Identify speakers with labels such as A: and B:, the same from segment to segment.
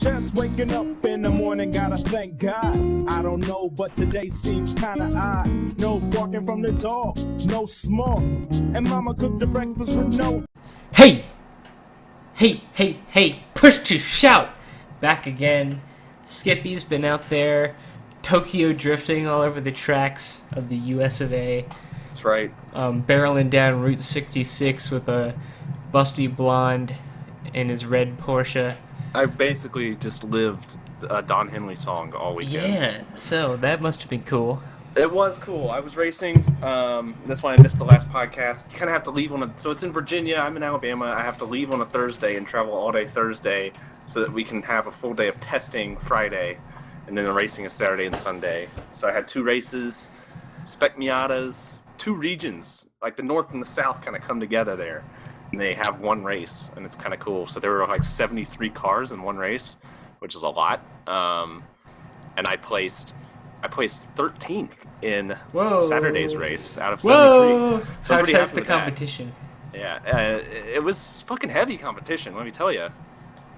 A: Just waking up in the morning, gotta thank God. I don't know, but today seems kinda odd. No barking from the dog, no smoke. And mama cooked the breakfast with no...
B: Hey! Hey! Push to shout! Back again. Skippy's been out there Tokyo drifting all over the tracks of the US of A.
C: That's right.
B: Barreling down Route 66 with a busty blonde in his red Porsche.
C: I basically just lived a Don Henley song all weekend.
B: Yeah, so that must have been cool.
C: It was cool. I was racing. That's why I missed the last podcast. You kind of have to leave on so it's in Virginia. I'm in Alabama. I have to leave on a Thursday and travel all day Thursday so that we can have a full day of testing Friday, and then the racing is Saturday and Sunday. So I had 2 races, Spec Miatas, 2 regions, like the North and the South kind of come together there. And they have one race, and it's kind of cool. So there were like 73 cars in one race, which is a lot. And I placed 13th in Saturday's race out of 73.
B: Whoa!
C: So I'm pretty happy
B: the
C: with
B: competition?
C: That. Yeah, it was fucking heavy competition. Let me tell you.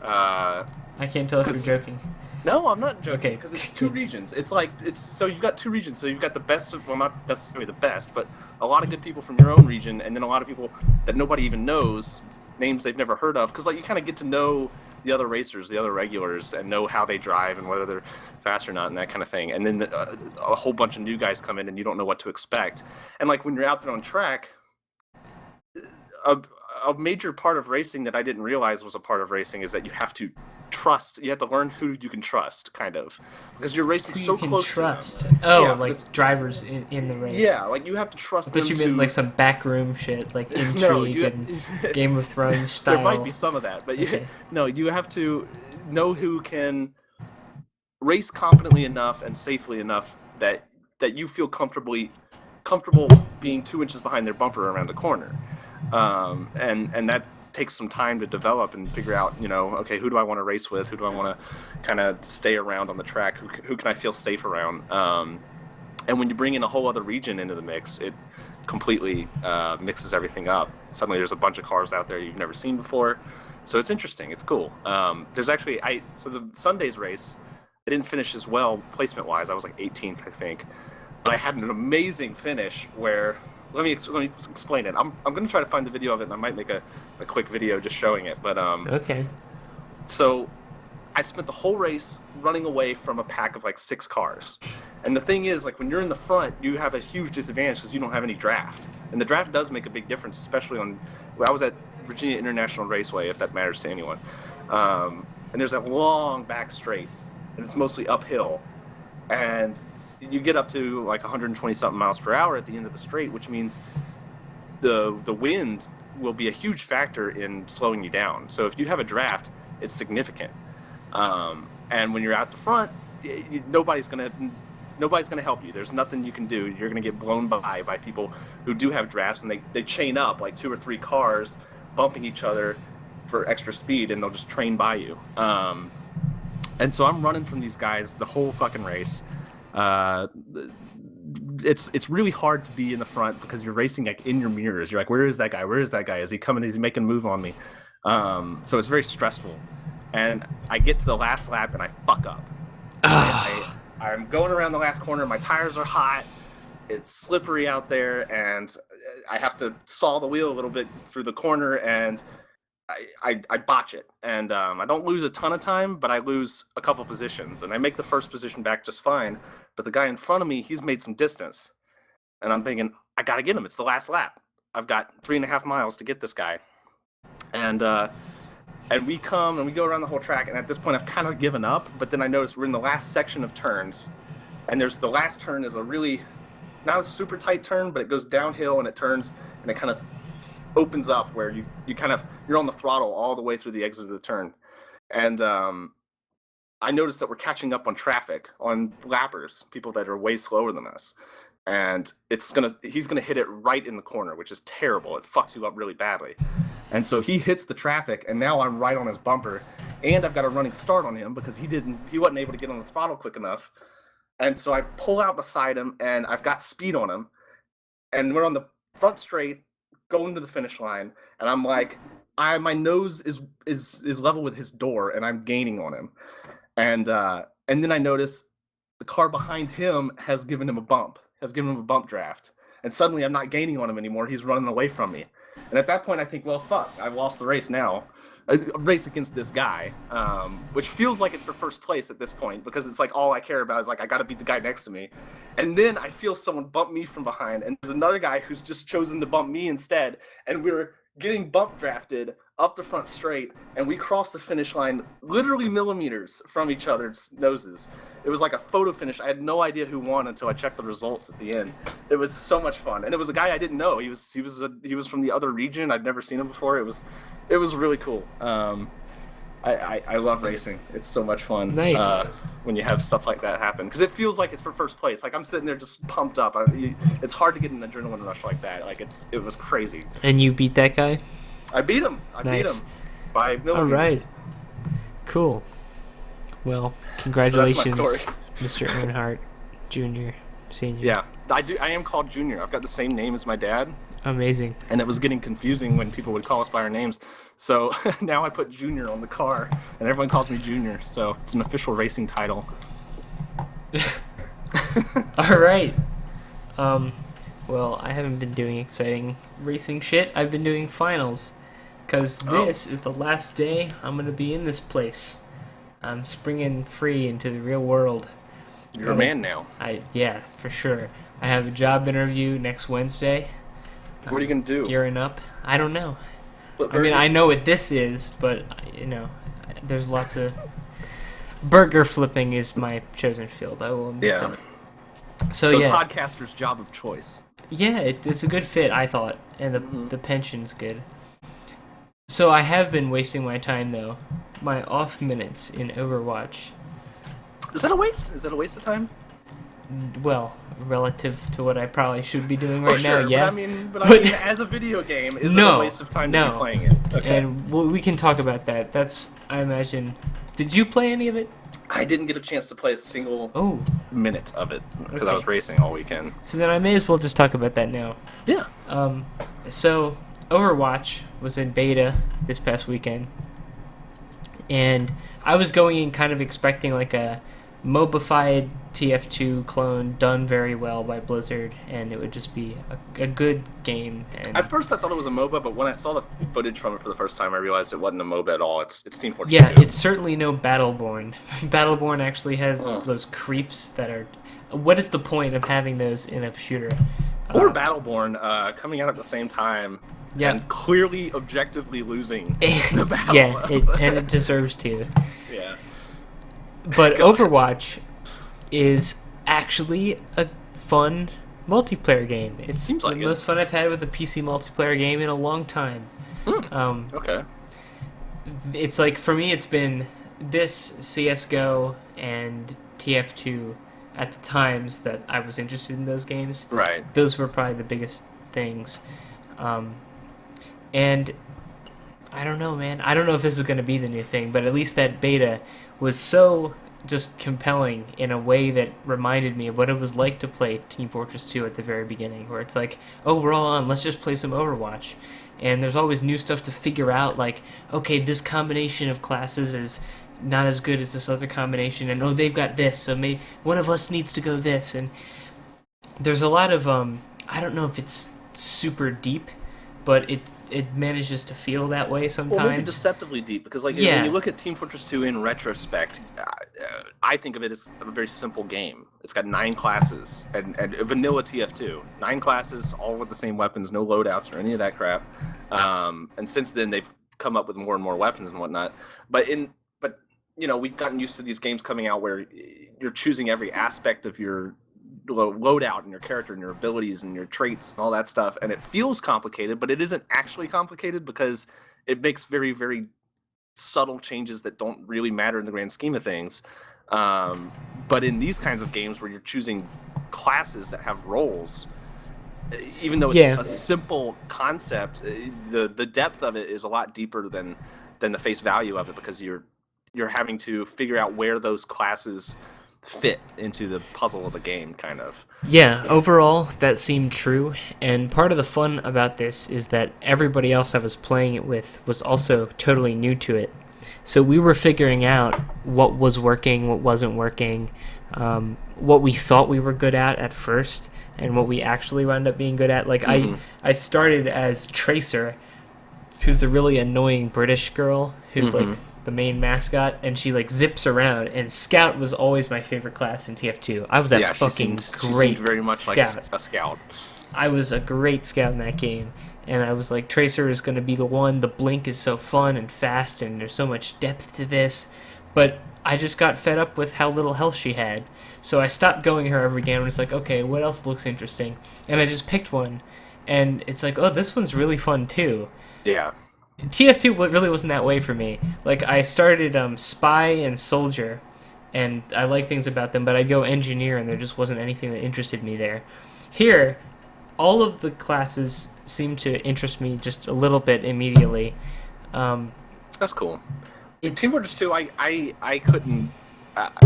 B: I can't tell if you're joking.
C: No, I'm not joking.
B: Okay.
C: Because it's 2 regions. So you've got 2 regions. So you've got the best of, well, not necessarily the best, but a lot of good people from your own region, and then a lot of people that nobody even knows, names they've never heard of. Because like you kind of get to know the other racers, the other regulars, and know how they drive and whether they're fast or not, and that kind of thing. And then a whole bunch of new guys come in, and you don't know what to expect. And like when you're out there on track, a major part of racing that I didn't realize was a part of racing is that you have to trust. You have to learn who you can trust, kind of, because you're racing
B: Who
C: so
B: you can
C: close
B: trust.
C: to them.
B: Oh,
C: Yeah,
B: like
C: because-
B: drivers in the race.
C: Yeah, like you have to trust them.
B: But you
C: to...
B: meant like some backroom shit, like intrigue and Game of Thrones style.
C: There might be some of that, but
B: Okay.
C: you have to know who can race competently enough and safely enough that you feel comfortable being 2 inches behind their bumper around the corner, and that takes some time to develop and figure out, okay, who do I want to race with? Who do I want to kind of stay around on the track? Who can I feel safe around? And when you bring in a whole other region into the mix, it completely mixes everything up. Suddenly there's a bunch of cars out there you've never seen before. So it's interesting. It's cool. There's actually, so the Sunday's race, I didn't finish as well placement-wise. I was like 18th, I think. But I had an amazing finish where... Let me explain it. I'm going to try to find the video of it, and I might make a quick video just showing it. But
B: Okay.
C: So I spent the whole race running away from a pack of like 6 cars. And the thing is, like when you're in the front, you have a huge disadvantage because you don't have any draft. And the draft does make a big difference, especially on... I was at Virginia International Raceway, if that matters to anyone. And there's a long back straight, and it's mostly uphill. And you get up to like 120-something miles per hour at the end of the straight, which means the wind will be a huge factor in slowing you down. So if you have a draft, it's significant. And when you're out the front, nobody's gonna help you. There's nothing you can do. You're gonna get blown by people who do have drafts, and they chain up like 2 or 3 cars, bumping each other for extra speed, and they'll just train by you. And so I'm running from these guys the whole fucking race. It's really hard to be in the front because you're racing like in your mirrors. You're like, where is that guy? Where is that guy? Is he coming? Is he making a move on me? So it's very stressful. And I get to the last lap and I fuck up. I'm going around the last corner. My tires are hot. It's slippery out there, and I have to stall the wheel a little bit through the corner, and I botch it. And I don't lose a ton of time, but I lose a couple positions. And I make the first position back just fine. But the guy in front of me, he's made some distance. And I'm thinking, I got to get him. It's the last lap. I've got 3.5 miles to get this guy. And we come and we go around the whole track. And at this point, I've kind of given up. But then I notice we're in the last section of turns. And the last turn is a really, not a super tight turn, but it goes downhill and it turns and it kind of opens up where you're on the throttle all the way through the exit of the turn. And I noticed that we're catching up on traffic, on lappers, people that are way slower than us. And he's gonna hit it right in the corner, which is terrible. It fucks you up really badly. And so he hits the traffic, and now I'm right on his bumper, and I've got a running start on him because he wasn't able to get on the throttle quick enough. And so I pull out beside him, and I've got speed on him, and we're on the front straight, going to the finish line, and I'm like, my nose is level with his door, and I'm gaining on him, and then I notice the car behind him has given him a bump draft, and suddenly I'm not gaining on him anymore. He's running away from me, and at that point I think, well, fuck, I've lost the race now. A race against this guy, which feels like it's for first place at this point, because it's like all I care about is like I gotta beat the guy next to me, and then I feel someone bump me from behind, and there's another guy who's just chosen to bump me instead, and we're getting bump drafted up the front straight, and we cross the finish line literally millimeters from each other's noses. It was like a photo finish. I had no idea who won until I checked the results at the end. It was so much fun, and it was a guy I didn't know. He was from the other region. I'd never seen him before. It was really cool. I love racing. It's so much fun.
B: Nice.
C: When you have stuff like that happen, because it feels like it's for first place. Like I'm sitting there just pumped up. It's hard to get an adrenaline rush like that. Like it was crazy.
B: And you beat that guy?
C: I beat him. I beat him by millimeters.
B: All right. Cool. Well, congratulations,
C: so that's my
B: Mr. Earnhardt Jr. Senior.
C: Yeah, I am called Junior. I've got the same name as my dad.
B: Amazing.
C: And it was getting confusing when people would call us by our names. So now I put Junior on the car, and everyone calls me Junior. So it's an official racing title.
B: All right. Well, I haven't been doing exciting racing shit. I've been doing finals, because this is the last day I'm going to be in this place. I'm springing free into the real world.
C: You're a man now.
B: Yeah, for sure. I have a job interview next Wednesday.
C: What are you going to do?
B: Gearing up. I don't know. I mean, I know what this is, but, there's lots of... Burger flipping is my chosen field. I will admit to it. So,
C: the podcaster's job of choice.
B: Yeah, it's a good fit, I thought, and the pension's good. So I have been wasting my time, though. My off minutes in Overwatch.
C: Is that a waste? Is that a waste of time?
B: Well, relative to what I probably should be doing right now, yeah.
C: But I mean, as a video game, is it a waste of time to be playing it? Okay.
B: And we can talk about that. That's, I imagine... Did you play any of it?
C: I didn't get a chance to play a single minute of it, because I was racing all weekend.
B: So then I may as well just talk about that now.
C: Yeah.
B: So, Overwatch was in beta this past weekend, and I was going in kind of expecting like a MOBAfied TF2 clone done very well by Blizzard, and it would just be a good game. And
C: at first I thought it was a MOBA, but when I saw the footage from it for the first time, I realized it wasn't a MOBA at all. It's Team Fortress 2.
B: Yeah, it's certainly no Battleborn. Battleborn actually has those creeps that are... What is the point of having those in a shooter?
C: Or Battleborn coming out at the same time and clearly objectively losing the battle.
B: Yeah, and it deserves to.
C: Yeah.
B: But Overwatch is actually a fun multiplayer game. It seems like the most fun I've had with a PC multiplayer game in a long time.
C: Okay.
B: It's like, for me, it's been this, CSGO, and TF2 at the times that I was interested in those games.
C: Right.
B: Those were probably the biggest things. And I don't know, man. I don't know if this is going to be the new thing, but at least that beta was so just compelling in a way that reminded me of what it was like to play Team Fortress 2 at the very beginning, where it's like, oh, we're all on, let's just play some Overwatch. And there's always new stuff to figure out, like, okay, this combination of classes is not as good as this other combination, and oh, they've got this, so maybe one of us needs to go this. And there's a lot of, I don't know if it's super deep, but it manages to feel that way sometimes.
C: Well, maybe deceptively deep, because when you look at Team Fortress 2 in retrospect, I think of it as a very simple game. It's got 9 classes, and vanilla TF2. 9 classes, all with the same weapons, no loadouts or any of that crap. And since then, they've come up with more and more weapons and whatnot. But we've gotten used to these games coming out where you're choosing every aspect of your loadout and your character and your abilities and your traits and all that stuff, and it feels complicated, but it isn't actually complicated because it makes very, very subtle changes that don't really matter in the grand scheme of things. But in these kinds of games where you're choosing classes that have roles, even though it's a simple concept, the depth of it is a lot deeper than the face value of it, because you're having to figure out where those classes fit into the puzzle of the game, kind of.
B: Yeah, overall, that seemed true, and part of the fun about this is that everybody else I was playing it with was also totally new to it. So we were figuring out what was working, what wasn't working, what we thought we were good at first, and what we actually wound up being good at. Like, I started as Tracer, who's the really annoying British girl, who's like the main mascot, and she like zips around, and Scout was always my favorite class in TF2. I was that fucking great
C: she seemed very much
B: Scout.
C: like a Scout.
B: I was a great Scout in that game, and I was like, Tracer is going to be the one. The blink is so fun and fast, and there's so much depth to this. But I just got fed up with how little health she had, so I stopped going her every game. And it's like, okay, what else looks interesting? And I just picked one, and it's like, oh, this one's really fun too.
C: Yeah.
B: TF2 really wasn't that way for me. Like, I started Spy and Soldier, and I like things about them, but I'd go Engineer, and there just wasn't anything that interested me there. Here, all of the classes seem to interest me just a little bit immediately.
C: That's cool.
B: It's,
C: Team Fortress 2, I couldn't...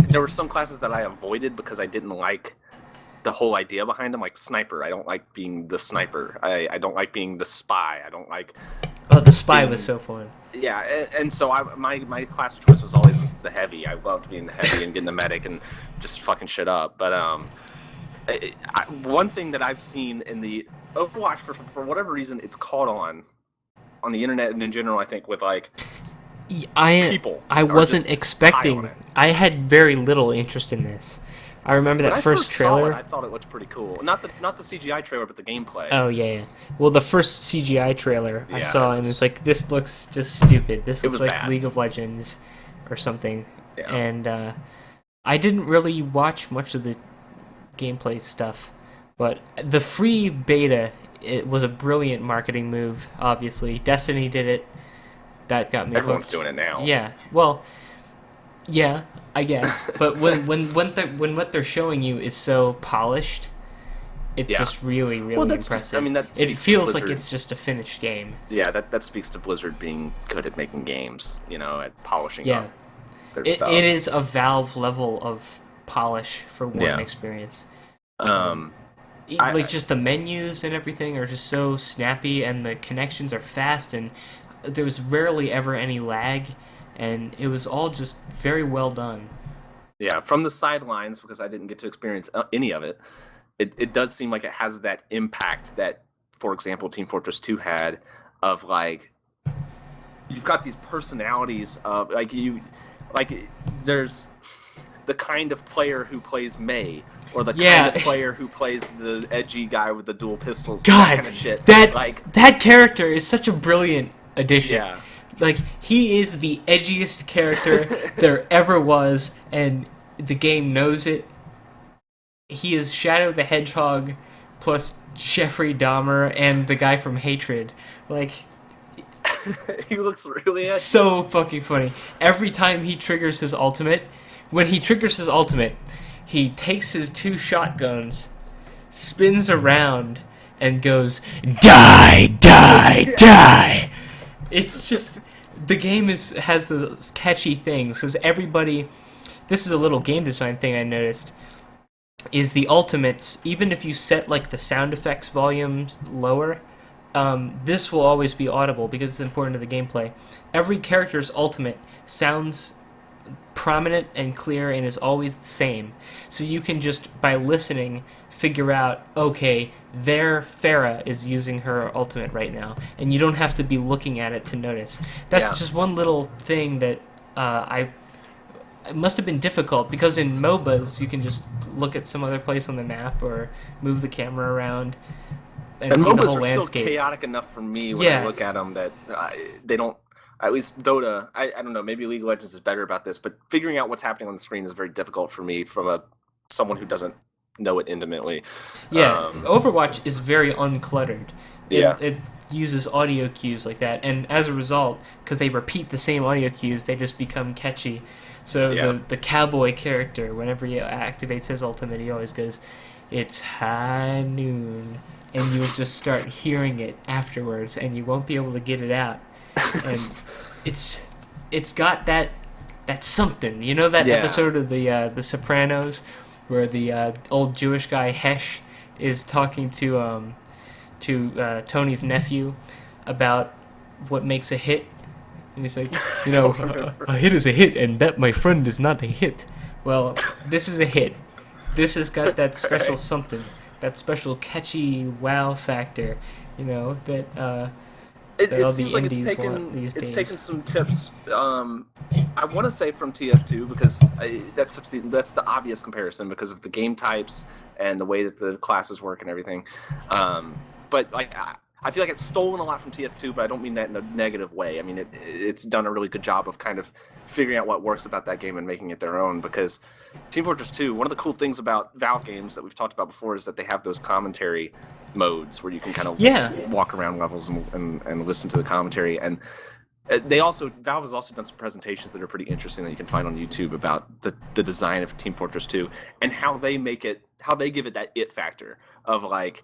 C: there were some classes that I avoided because I didn't like the whole idea behind them, like Sniper. I don't like being the Sniper. I don't like being the Spy. I don't like...
B: Oh, the Spy was so fun.
C: Yeah, and so my class of choice was always the Heavy. I loved being the Heavy and getting the medic and just fucking shit up. But one thing that I've seen in the Overwatch, for whatever reason, it's caught on the internet and in general, I think, with like people.
B: I wasn't expecting. I had very little interest in this. I remember that first trailer.
C: I thought it looked pretty cool. Not the CGI trailer, but the gameplay.
B: Oh yeah. Well, the first CGI trailer I saw, and it's like, this looks just stupid. This looks like
C: bad.
B: League of Legends or something.
C: Yeah.
B: And I didn't really watch much of the gameplay stuff, but the free beta, it was a brilliant marketing move. Obviously, Destiny did it. That got me.
C: Everyone's
B: hooked.
C: doing it now.
B: Yeah. Well. Yeah, I guess. But when what they're showing you is so polished, it's just really, really impressive. It feels like it's just a finished game.
C: Yeah, that speaks to Blizzard being good at making games, at polishing up their stuff.
B: It is a Valve level of polish for one experience. Just the menus and everything are just so snappy, and the connections are fast, and there was rarely ever any lag. And it was all just very well done.
C: Yeah, from the sidelines, because I didn't get to experience any of it, it does seem like it has that impact that, for example, Team Fortress 2 had, of like, you've got these personalities of, there's the kind of player who plays Mei, or the kind of player who plays the edgy guy with the dual pistols, that kind of shit.
B: That character is such a brilliant addition.
C: Yeah.
B: Like, he is the edgiest character there ever was, and the game knows it. He is Shadow the Hedgehog plus Jeffrey Dahmer and the guy from Hatred. Like,
C: he looks really edgy.
B: So fucking funny. Every time he triggers his ultimate, he takes his two shotguns, spins around, and goes, "Die, die, die!" It's just, the game has those catchy things, because everybody, this is a little game design thing I noticed, is the ultimates, even if you set like the sound effects volumes lower, this will always be audible because it's important to the gameplay. Every character's ultimate sounds prominent and clear and is always the same. So you can just, by listening, figure out, okay, there Farah is using her ultimate right now, and you don't have to be looking at it to notice. That's just one little thing that it must have been difficult, because in MOBAs you can just look at some other place on the map or move the camera around and see
C: MOBAs
B: the whole
C: are
B: landscape.
C: Still chaotic enough for me when I look at them that they don't. At least Dota, I don't know, maybe League of Legends is better about this, but figuring out what's happening on the screen is very difficult for me from someone who doesn't know it intimately.
B: Yeah, Overwatch is very uncluttered. It uses audio cues like that, and as a result, because they repeat the same audio cues, they just become catchy. So the cowboy character, whenever he activates his ultimate, he always goes, "It's high noon," and you'll just start hearing it afterwards, and you won't be able to get it out. And it's got that That's something. You know that
C: Yeah.
B: episode of the Sopranos where the old Jewish guy Hesh is talking to Tony's nephew about what makes a hit, and he's like, you know, a hit is a hit, and that, my friend, is not a hit. Well, this is a hit. This has got that special something, that special catchy wow factor, you know, that
C: It
B: all
C: seems
B: the
C: like
B: indies want these
C: it's
B: days.
C: taken some tips. I want to say from TF2 because that's the obvious comparison because of the game types and the way that the classes work and everything. But like I feel like it's stolen a lot from TF2, but I don't mean that in a negative way. I mean it's done a really good job of kind of figuring out what works about that game and making it their own. Because Team Fortress 2, one of the cool things about Valve games that we've talked about before is that they have those commentary modes where you can kind of walk around levels and listen to the commentary. And Valve has also done some presentations that are pretty interesting that you can find on YouTube about the design of Team Fortress 2 and how they give it that it factor of like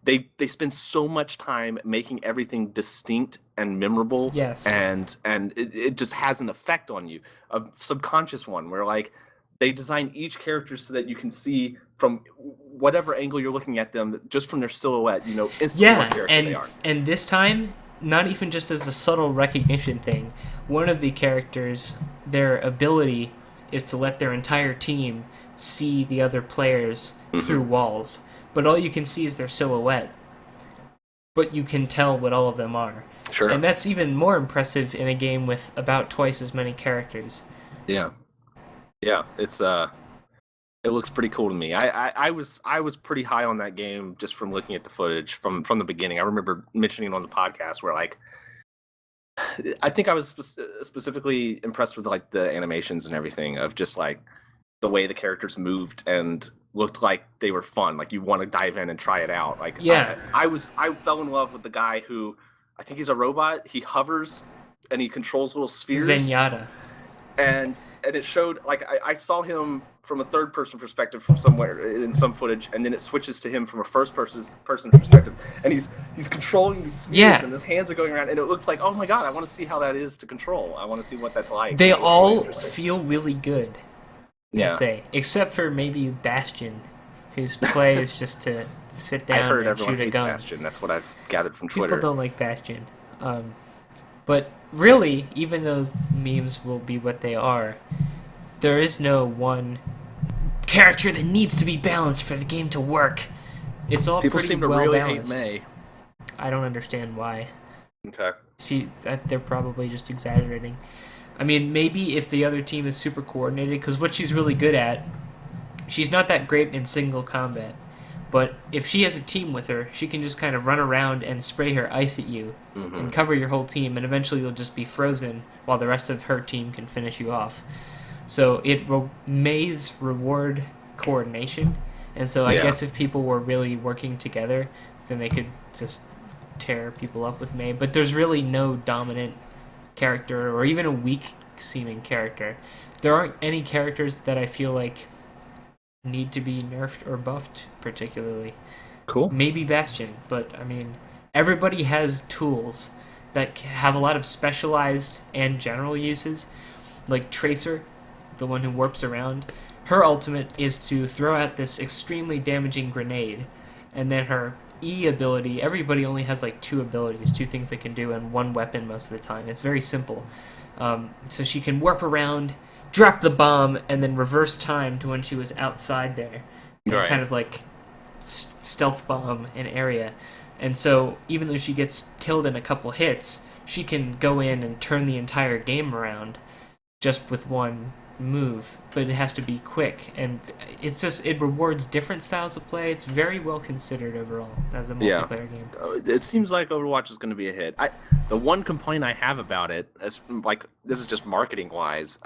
C: they spend so much time making everything distinct and memorable.
B: Yes.
C: And it just has an effect on you, a subconscious one where like they design each character so that you can see from whatever angle you're looking at them, just from their silhouette, you know, instantly what character they are.
B: And this time, not even just as a subtle recognition thing, one of the characters, their ability is to let their entire team see the other players through walls. But all you can see is their silhouette. But you can tell what all of them are.
C: Sure.
B: And that's even more impressive in a game with about twice as many characters.
C: Yeah. Yeah, it looks pretty cool to me. I was pretty high on that game just from looking at the footage from the beginning. I remember mentioning it on the podcast where like I think I was specifically impressed with like the animations and everything of just like the way the characters moved and looked like they were fun. Like you want to dive in and try it out. Like
B: yeah,
C: I fell in love with the guy who I think he's a robot. He hovers and he controls little spheres.
B: Zenyatta.
C: And it showed like I saw him from a third person perspective from somewhere in some footage, and then it switches to him from a first person perspective, and he's controlling these spheres, and his hands are going around, and it looks like, oh my god, I want to see how that is to control. I want to see what that's like.
B: They all feel really good.
C: Yeah.
B: I'd say, except for maybe Bastion, whose play is just to sit down
C: I heard
B: and
C: everyone
B: shoot a
C: hates
B: gun.
C: Bastion. That's what I've gathered from Twitter.
B: People don't like Bastion. But really, even though memes will be what they are, there is no one character that needs to be balanced for the game to work. It's all
C: People
B: pretty
C: seem to
B: well
C: really
B: balanced.
C: hate May.
B: I don't understand why.
C: Okay.
B: They're probably just exaggerating. I mean, maybe if the other team is super coordinated, because what she's really good at, she's not that great in single combat. But if she has a team with her, she can just kind of run around and spray her ice at you and cover your whole team, and eventually you'll just be frozen while the rest of her team can finish you off. So it May's reward coordination, and so I guess if people were really working together, then they could just tear people up with May. But there's really no dominant character or even a weak-seeming character. There aren't any characters that I feel like need to be nerfed or buffed particularly.
C: Cool.
B: Maybe Bastion, but I mean, everybody has tools that have a lot of specialized and general uses. Like Tracer, the one who warps around, her ultimate is to throw out this extremely damaging grenade, and then her E ability, everybody only has like two things they can do, and one weapon most of the time. It's very simple. So she can warp around, drop the bomb, and then reverse time to when she was outside there.
C: Right.
B: Kind of like stealth bomb an area. And so even though she gets killed in a couple hits, she can go in and turn the entire game around just with one move, but it has to be quick, and it rewards different styles of play. It's very well considered overall as a multiplayer game.
C: It seems like Overwatch is going to be a hit. The one complaint I have about it, as like this is just marketing wise,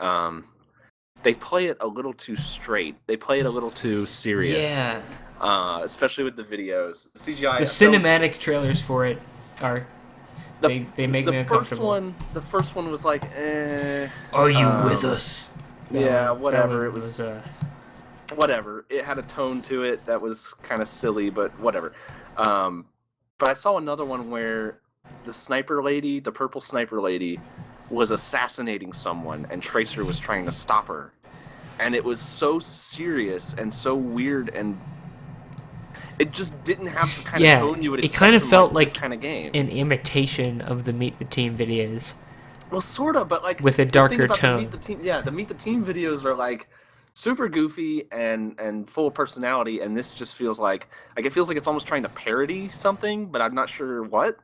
C: they play it a little too straight. They play it a little too serious.
B: Yeah.
C: Especially with the videos. The CGI.
B: The cinematic trailers for it are they make me uncomfortable.
C: The first one was like,
B: Are you with us?
C: Yeah, whatever. It was
B: was
C: whatever. It had a tone to it that was kind of silly, but whatever. But I saw another one where the purple sniper lady, was assassinating someone and Tracer was trying to stop her. And it was so serious and so weird, and it just didn't have the kind of tone you would expect
B: it kind of
C: from,
B: felt
C: like
B: like
C: this kind of game.
B: an imitation of the Meet the Team videos.
C: Well, sort of, but like
B: with a darker tone.
C: The Meet the Team videos are like super goofy and full of personality, and this just feels like it feels like it's almost trying to parody something, but I'm not sure what.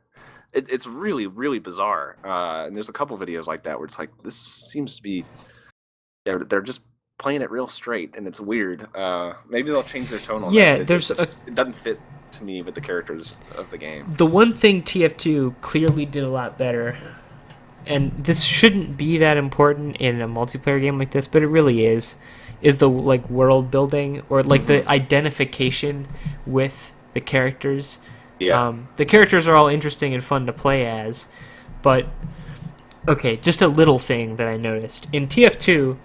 C: It's really, really bizarre. And there's a couple videos like that where it's like, this seems to be they're just playing it real straight, and it's weird. Maybe they'll change their tone on that. It doesn't fit to me with the characters of the game.
B: The one thing TF2 clearly did a lot better, and this shouldn't be that important in a multiplayer game like this, but it really is the like world building, or like the identification with the characters.
C: Yeah.
B: The characters are all interesting and fun to play as, but okay, just a little thing that I noticed. In TF2,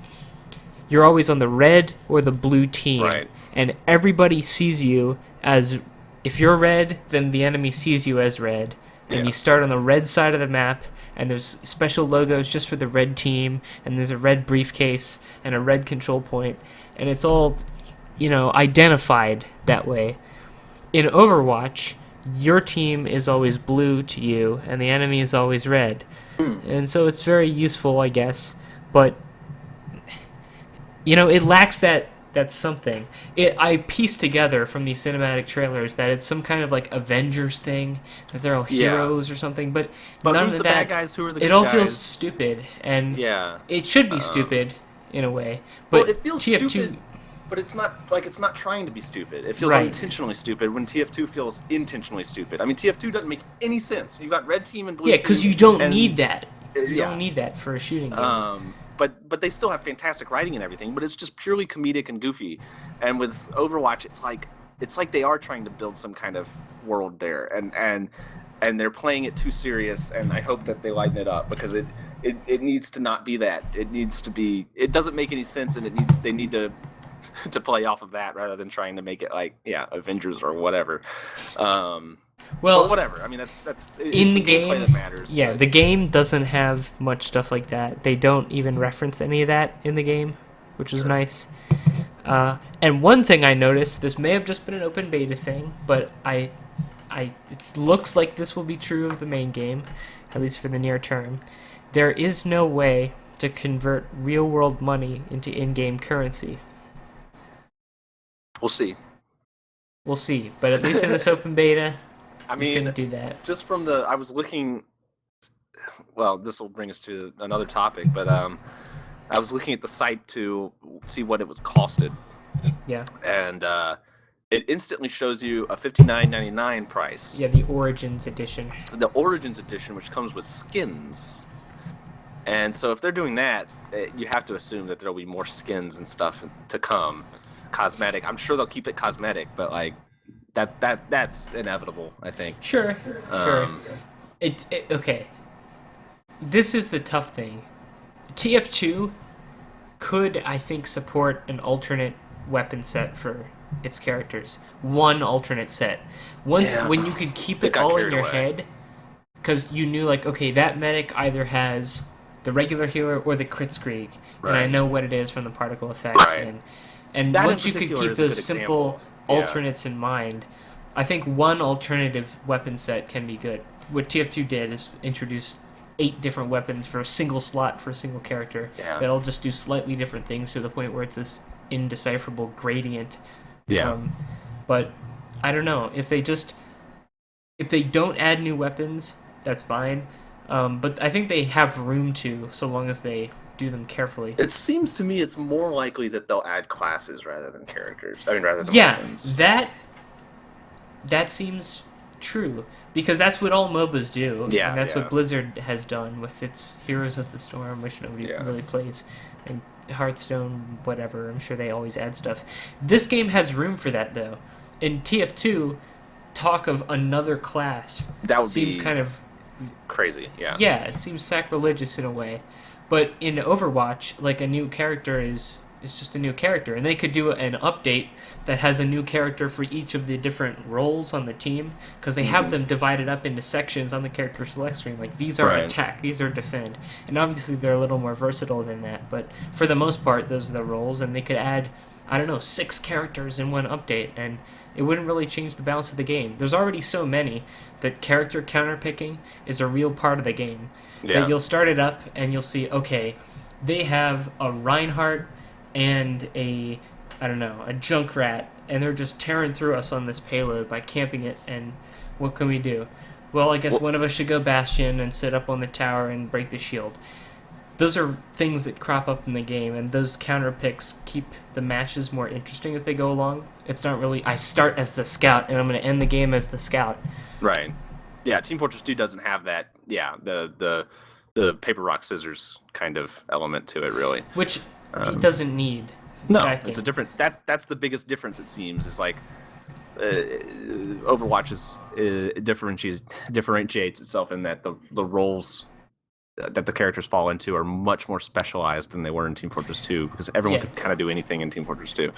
B: you're always on the red or the blue team,
C: right,
B: and everybody sees you as, if you're red, then the enemy sees you as red, and you start on the red side of the map, and there's special logos just for the red team, and there's a red briefcase and a red control point, and it's all, identified that way. In Overwatch, your team is always blue to you, and the enemy is always red. And so it's very useful, I guess, but, it lacks that something. I pieced together from these cinematic trailers that it's some kind of like Avengers thing, that they're all heroes or something, but none
C: who's
B: of
C: the
B: that.
C: bad guys? Who are the good
B: it all
C: guys?
B: feels stupid, and it should be stupid in a way. But
C: it feels
B: TF2,
C: stupid, but it's not trying to be stupid. It feels unintentionally stupid when TF2 feels intentionally stupid. I mean, TF2 doesn't make any sense. You've got red team and blue team.
B: Yeah, because you don't need that. You don't need that for a shooting game.
C: But they still have fantastic writing and everything, but it's just purely comedic and goofy. And with Overwatch, it's like they are trying to build some kind of world there, and they're playing it too serious, and I hope that they lighten it up, because it needs to not be that. It needs to be, it doesn't make any sense, and they need to play off of that rather than trying to make it like Avengers or whatever.
B: Well,
C: but whatever. I mean, that's
B: in the game
C: gameplay that matters.
B: Yeah, the game doesn't have much stuff like that. They don't even reference any of that in the game, which is nice. And one thing I noticed, this may have just been an open beta thing, but it looks like this will be true of the main game, at least for the near term. There is no way to convert real-world money into in-game currency.
C: We'll see.
B: We'll see, but at least in this open beta,
C: I mean,
B: you couldn't do that.
C: Just from I was looking. Well, this will bring us to another topic, but I was looking at the site to see what it was costed.
B: Yeah.
C: And it instantly shows you a $59.99 price.
B: Yeah, the Origins edition.
C: The Origins edition, which comes with skins. And so if they're doing that, you have to assume that there'll be more skins and stuff to come. Cosmetic. I'm sure they'll keep it cosmetic, but like that's inevitable, I think.
B: Sure. Okay. This is the tough thing. TF2 could, I think, support an alternate weapon set for its characters. One alternate set. When you could keep it all in your head, because you knew, like, okay, that medic either has the regular healer or the Kritzkrieg, and I know what it is from the particle effects. And once you could keep those simple alternates in mind, I think one alternative weapon set can be good. What TF2 did is introduce 8 different weapons for a single slot for a single character that all just do slightly different things, to the point where it's this indecipherable gradient. But I don't know, if they don't add new weapons, that's fine. But I think they have room to, so long as they do them carefully.
C: It seems to me it's more likely that they'll add classes rather than characters. I mean, rather than weapons.
B: That seems true, because that's what all MOBAs do.
C: Yeah,
B: and that's what Blizzard has done with its Heroes of the Storm, which nobody really plays, and Hearthstone, whatever. I'm sure they always add stuff. This game has room for that, though. In TF2, talk of another class seems kind of
C: crazy.
B: Yeah, it seems sacrilegious in a way. But in Overwatch, like, a new character is It's just a new character, and they could do an update that has a new character for each of the different roles on the team, because they have them divided up into sections on the character select screen. Like, these are attack, these are defend, and obviously they're a little more versatile than that. But for the most part, those are the roles, and they could add, I don't know, 6 characters in one update, and it wouldn't really change the balance of the game. There's already so many that character counterpicking is a real part of the game.
C: Yeah.
B: That you'll start it up and you'll see, okay, they have a Reinhardt and a Junkrat, and they're just tearing through us on this payload by camping it, and what can we do? Well, I guess one of us should go Bastion and sit up on the tower and break the shield. Those are things that crop up in the game, and those counter picks keep the matches more interesting as they go along. It's not really, I start as the scout, and I'm going to end the game as the scout.
C: Right. Yeah, Team Fortress 2 doesn't have that, the paper, rock, scissors kind of element to it, really.
B: Which it doesn't need.
C: No, it's a different. That's the biggest difference. It seems is like Overwatch differentiates itself in that the roles that the characters fall into are much more specialized than they were in Team Fortress 2, because everyone could kind of do anything in Team Fortress 2.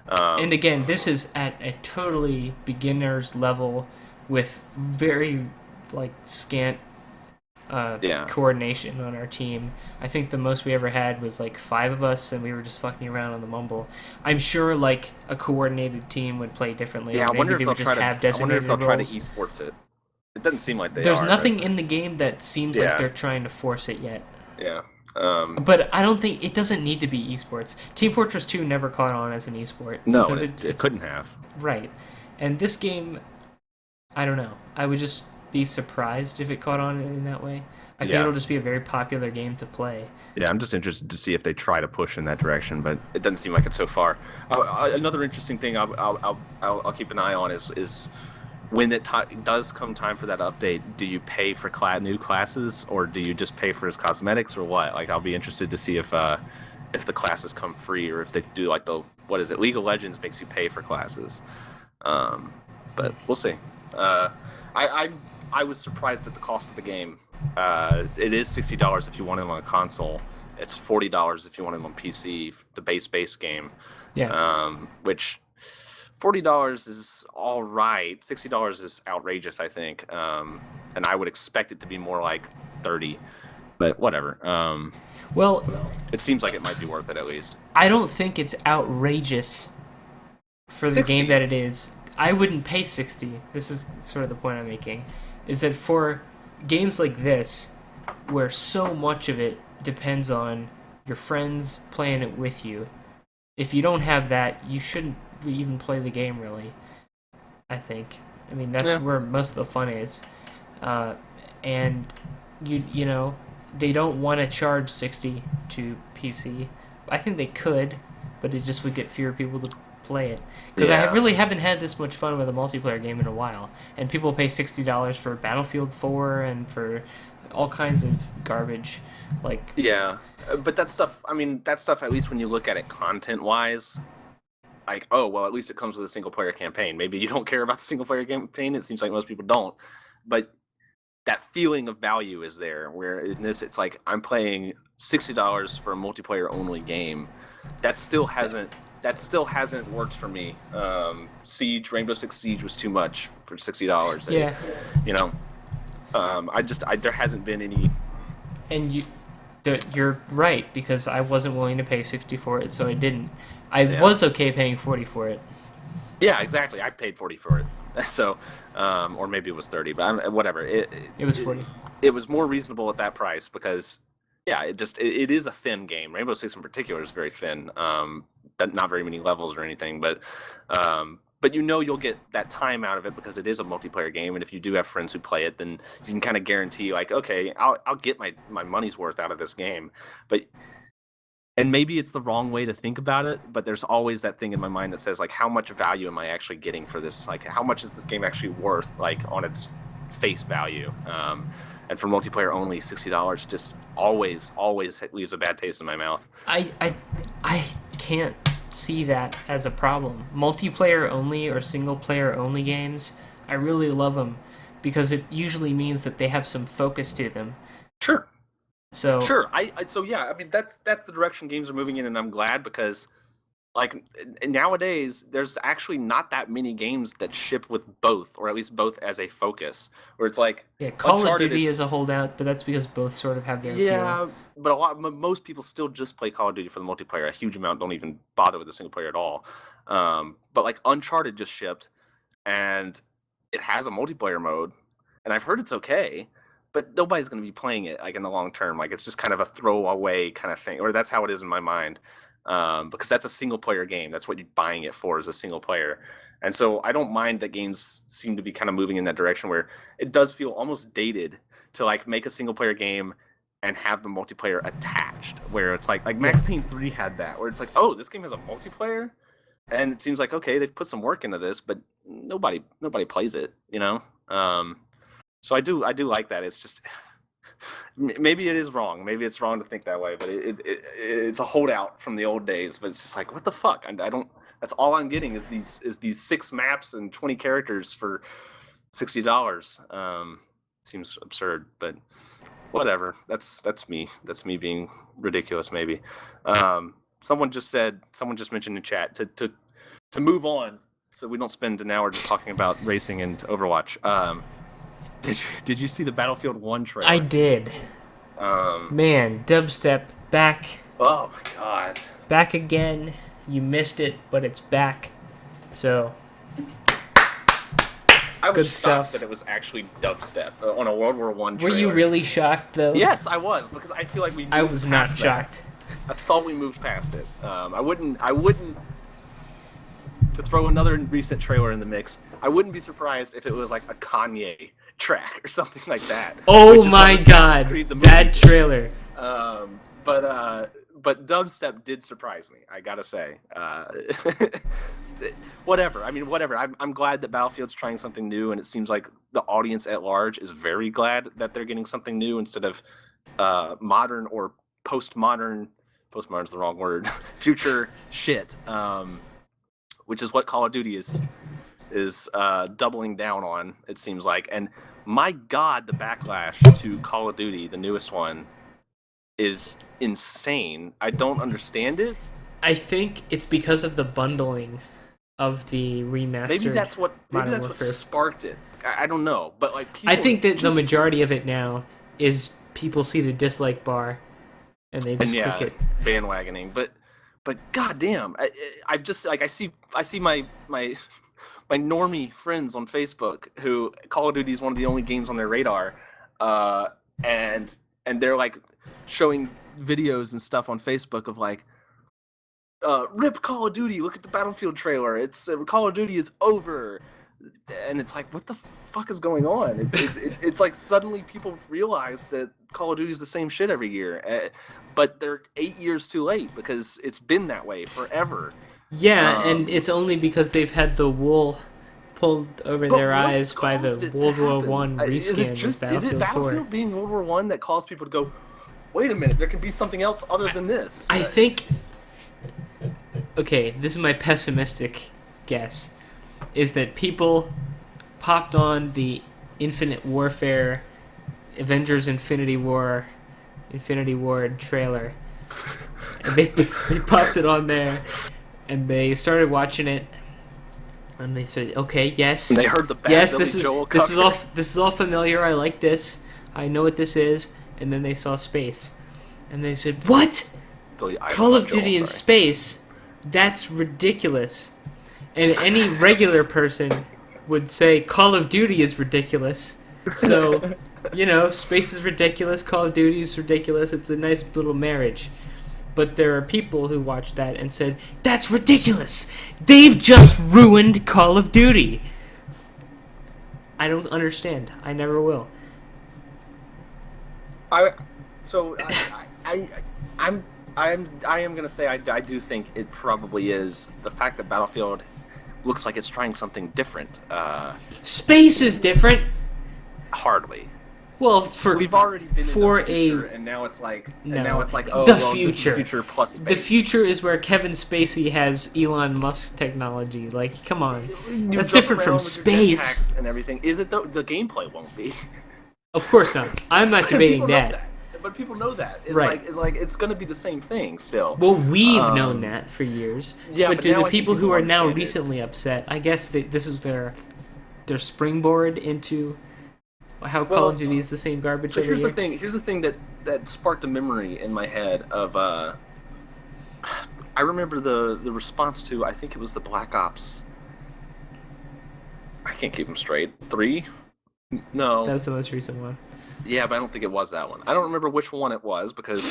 B: And again, this is at a totally beginner's level with very scant coordination on our team. I think the most we ever had was 5 of us, and we were just fucking around on the Mumble. I'm sure a coordinated team would play differently.
C: Yeah, I wonder if they'll try to
B: roles.
C: esports it. It doesn't seem like
B: There's nothing in the game that seems like they're trying to force it yet.
C: Yeah.
B: But I don't think it doesn't need to be esports. Team Fortress 2 never caught on as an esport.
C: No, it couldn't have.
B: Right. And this game, I don't know. I would just be surprised if it caught on in that way. I think it'll just be a very popular game to play. Yeah,
C: I'm just interested to see if they try to push in that direction, but it doesn't seem like it so far. Another interesting thing I'll keep an eye on is when it does come time for that update, do you pay for new classes, or do you just pay for his cosmetics, or what? I'll be interested to see if the classes come free, or if they do League of Legends makes you pay for classes. But we'll see. I was surprised at the cost of the game. It is $60 if you want it on a console. It's $40 if you want it on PC, the base game.
B: Yeah.
C: Which $40 is all right. $60 is outrageous, I think. And I would expect it to be more like $30, but whatever.
B: Well,
C: it seems like it might be worth it at least.
B: I don't think it's outrageous for the game that it is. I wouldn't pay $60. This is sort of the point I'm making, is that for games like this, where so much of it depends on your friends playing it with you, if you don't have that, you shouldn't even play the game, really. I think. I mean, that's where most of the fun is. And you know, they don't want to charge $60 to PC. I think they could, but it just would get fewer people to play it. Because I really haven't had this much fun with a multiplayer game in a while. And people pay $60 for Battlefield 4 and for all kinds of garbage.
C: Yeah, but that stuff, at least when you look at it content-wise, oh, well, at least it comes with a single-player campaign. Maybe you don't care about the single-player campaign. It seems like most people don't. But that feeling of value is there, where in this, it's I'm paying $60 for a multiplayer-only game. That still hasn't worked for me. Rainbow Six Siege was too much for $60.
B: Yeah.
C: There hasn't been any.
B: And you're right, because I wasn't willing to pay $60 for it, so I didn't. I was okay paying $40 for it.
C: Yeah, exactly. I paid $40 for it. So, or maybe it was $30, but whatever. It
B: was $40.
C: It was more reasonable at that price because, it is a thin game. Rainbow Six in particular is very thin. Not very many levels or anything, but you'll get that time out of it because it is a multiplayer game, and if you do have friends who play it, then you can kind of guarantee okay, I'll get my money's worth out of this game. And maybe it's the wrong way to think about it, but there's always that thing in my mind that says how much value am I actually getting for this? How much is this game actually worth on its face value? And for multiplayer only, $60 just always leaves a bad taste in my mouth.
B: I can't see that as a problem. Multiplayer only or single player only games, I really love them because it usually means that they have some focus to them.
C: Sure.
B: So
C: Sure. So yeah, I mean that's the direction games are moving in, and I'm glad because like nowadays there's actually not that many games that ship with both, or at least both as a focus. Where it's like
B: yeah, Call of
C: Uncharted
B: Duty is a holdout, but that's because both sort of have their appeal.
C: yeah, but most people still just play Call of Duty for the multiplayer. A huge amount don't even bother with the single player at all. But like Uncharted just shipped, and it has a multiplayer mode, and I've heard it's okay, but nobody's going to be playing it like in the long term. Like it's just kind of a throwaway kind of thing, or that's how it is in my mind. Because that's a single player game. That's what you're buying it for, is a single player. And so I don't mind that games seem to be kind of moving in that direction where it does feel almost dated to like make a single player game and have the multiplayer attached. Where it's like Max Payne 3 had that, where it's like, oh, this game has a multiplayer, and it seems like okay, they've put some work into this, but nobody plays it, you know. So I do like that. It's just maybe it is wrong. Maybe it's wrong to think that way, but it's a holdout from the old days. But it's just like, what the fuck? I don't. That's all I'm getting is these 6 maps and 20 characters for $60. Seems absurd, but whatever. That's me. That's me being ridiculous. Maybe. Someone just mentioned in chat to move on, so we don't spend an hour just talking about racing and Overwatch. Did you see the Battlefield 1 trailer?
B: I did. Man, dubstep back.
C: Oh my god.
B: Back again. You missed it, but it's back. So
C: I was
B: good
C: shocked
B: stuff.
C: that it was actually dubstep on a World War I trailer.
B: Were you really shocked though?
C: Yes, I was, because I feel like
B: I was not
C: past that.
B: shocked.
C: I thought we moved past it. I wouldn't to throw another recent trailer in the mix. I wouldn't be surprised if it was like a Kanye track or something like that.
B: Oh my god, that trailer.
C: But dubstep did surprise me, I gotta say. Whatever. I mean, whatever. I'm glad that Battlefield's trying something new, and it seems like the audience at large is very glad that they're getting something new instead of modern or postmodern. Postmodern's the wrong word. Future shit. Which is what Call of Duty is doubling down on, it seems like. And my god, the backlash to Call of Duty, the newest one, is insane. I don't understand it.
B: I think it's because of the bundling of the remastered.
C: Maybe that's what sparked it. I don't know, but like people
B: I think that the majority of it now is people see the dislike bar and they just click it.
C: Bandwagoning. But goddamn, I just like I see my normie friends on Facebook who Call of Duty is one of the only games on their radar, and they're like showing videos and stuff on Facebook of like, rip Call of Duty, look at the Battlefield trailer, it's Call of Duty is over, and it's like, what the fuck is going on? It's like suddenly people realize that Call of Duty is the same shit every year, but they're 8 years too late because it's been that way forever.
B: Yeah, and it's only because they've had the wool pulled over their eyes by the World War I reskin of Battlefield 4.
C: Is it Battlefield being World War I that caused people to go, wait a minute, there could be something else other than this?
B: I think... Okay, this is my pessimistic guess, is that people popped on the Infinite Warfare, Avengers Infinity War trailer, and they popped it on there, and they started watching it, and they said, "Okay, yes."
C: And they heard the bad
B: yes,
C: Billy Joel cover.
B: This is all familiar. I like this. I know what this is. And then they saw space, and they said, "What? Call of Duty in space? That's ridiculous." And any regular person would say Call of Duty is ridiculous. So, space is ridiculous, Call of Duty is ridiculous. It's a nice little marriage. But there are people who watched that and said, that's ridiculous! They've just ruined Call of Duty! I don't understand. I never will.
C: I am gonna say I do think it probably is the fact that Battlefield looks like it's trying something different.
B: Space is different.
C: Hardly.
B: Well,
C: we've already been in the future, and now it's like oh,
B: the
C: well,
B: future.
C: This is future plus space.
B: The future is where Kevin Spacey has Elon Musk technology. Like, come on, that's different from space
C: and everything. Is it though? The gameplay won't be.
B: Of course not. I'm not debating that.
C: but people know that. It's
B: Right.
C: it's going to be the same thing still.
B: Well, we've known that for years.
C: Yeah,
B: but
C: but
B: to
C: now
B: the
C: I think
B: people who
C: people
B: are now
C: understand it.
B: recently upset, I guess this is their springboard into how Call of Duty is the same garbage
C: So
B: every
C: here's
B: year.
C: the thing. Here's the thing that sparked a memory in my head of. I remember the response to, I think it was the Black Ops. I can't keep them straight. 3? No.
B: That was the most recent one.
C: Yeah, but I don't think it was that one. I don't remember which one it was because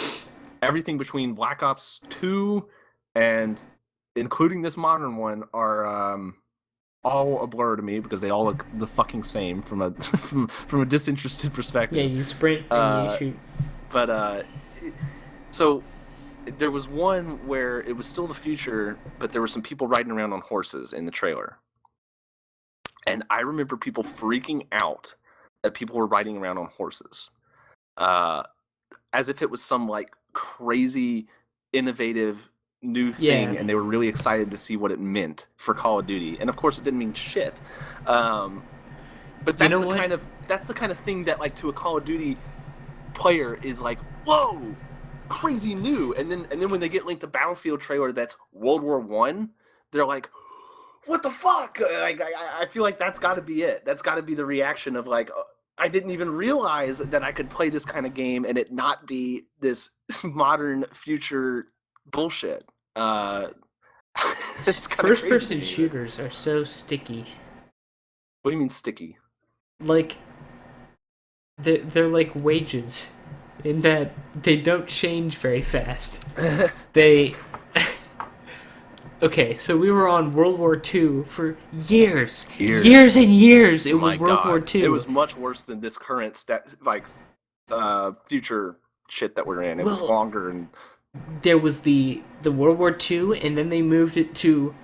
C: everything between Black Ops 2 and including this modern one are all a blur to me because they all look the fucking same from a from a disinterested perspective.
B: Yeah, you sprint and you shoot.
C: But so there was one where it was still the future, but there were some people riding around on horses in the trailer. And I remember people freaking out that people were riding around on horses. As if it was some like crazy, innovative new thing,
B: Yeah.
C: and they were really excited to see what it meant for Call of Duty. And of course it didn't mean shit. But that's
B: You know
C: the
B: what?
C: kind of thing that like to a Call of Duty player is like, whoa, crazy new. And then when they get linked to Battlefield trailer that's World War I, they're like, what the fuck? Like, I feel like that's got to be it. That's got to be the reaction of like, I didn't even realize that I could play this kind of game and it not be this modern future bullshit. It's kinda crazy
B: First-person
C: to me.
B: shooters are so sticky.
C: What do you mean sticky?
B: Like, they're like wages, in that they don't change very fast. They... Okay, so we were on World War II for years. Years and years. It was
C: My
B: World
C: God.
B: War II.
C: It was much worse than this current future shit that we're in. It was
B: Well,
C: longer and
B: There was the World War II, and then they moved it to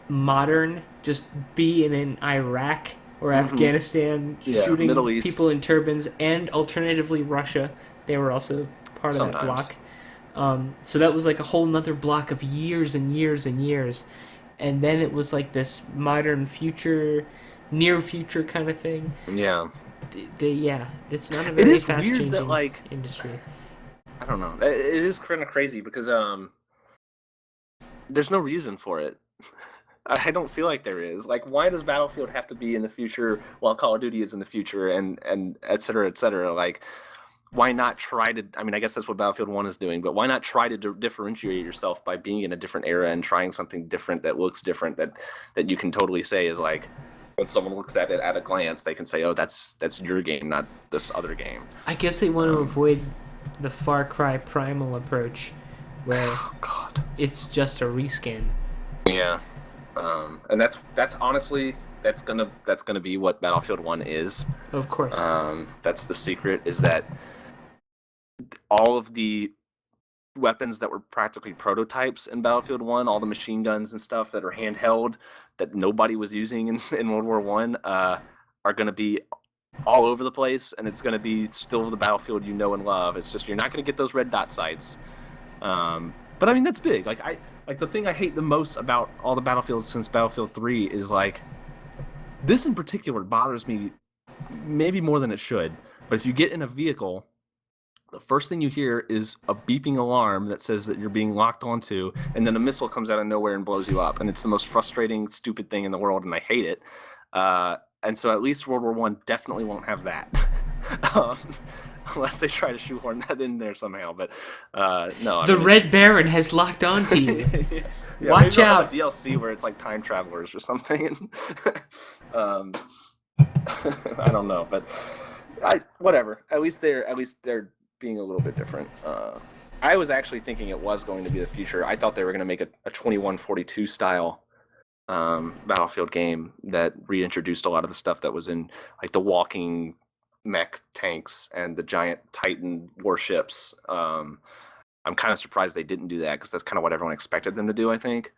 B: modern, just being in Iraq or Afghanistan,
C: Yeah,
B: shooting
C: Middle East.
B: people in turbans, and alternatively Russia. They were also part of that
C: Sometimes.
B: block. So that was like a whole nother block of years and years and years. And then it was like this modern future, near future kind of thing.
C: yeah.
B: Yeah, it's not a
C: It
B: very
C: is weird
B: fast-changing
C: that, like,
B: industry.
C: I don't know. It is kind of crazy because there's no reason for it. I don't feel like there is. Like, why does Battlefield have to be in the future while Call of Duty is in the future, and et cetera, et cetera? Like, why not try to? I mean, I guess that's what Battlefield 1 is doing, but why not try to differentiate yourself by being in a different era and trying something different that looks different that you can totally say is like, when someone looks at it at a glance, they can say, oh, that's your game, not this other game.
B: I guess they want to avoid the Far Cry Primal approach, where
C: Oh, God.
B: it's just a reskin.
C: Yeah, and that's honestly that's gonna be what Battlefield 1 is.
B: Of course.
C: That's the secret, is that all of the weapons that were practically prototypes in Battlefield 1, all the machine guns and stuff that are handheld that nobody was using in World War 1, are going to be all over the place, and it's going to be still the Battlefield you know and love. It's just you're not going to get those red dot sights. But I mean, that's big. Like the thing I hate the most about all the Battlefields since Battlefield 3 is like, this in particular bothers me maybe more than it should. But if you get in a vehicle, the first thing you hear is a beeping alarm that says that you're being locked onto, and then a missile comes out of nowhere and blows you up. And it's the most frustrating, stupid thing in the world, and I hate it. And so at least World War I definitely won't have that. Unless they try to shoehorn that in there somehow. But no.
B: The Red Baron has locked onto you.
C: Yeah,
B: Watch
C: maybe I'll have
B: out.
C: a DLC where it's like time travelers or something. I don't know, but whatever. At least they're being a little bit different. I was actually thinking it was going to be the future. I thought they were going to make a 2142 style Battlefield game that reintroduced a lot of the stuff that was in like the walking mech tanks and the giant Titan warships. I'm kind of surprised they didn't do that because that's kind of what everyone expected them to do, I think.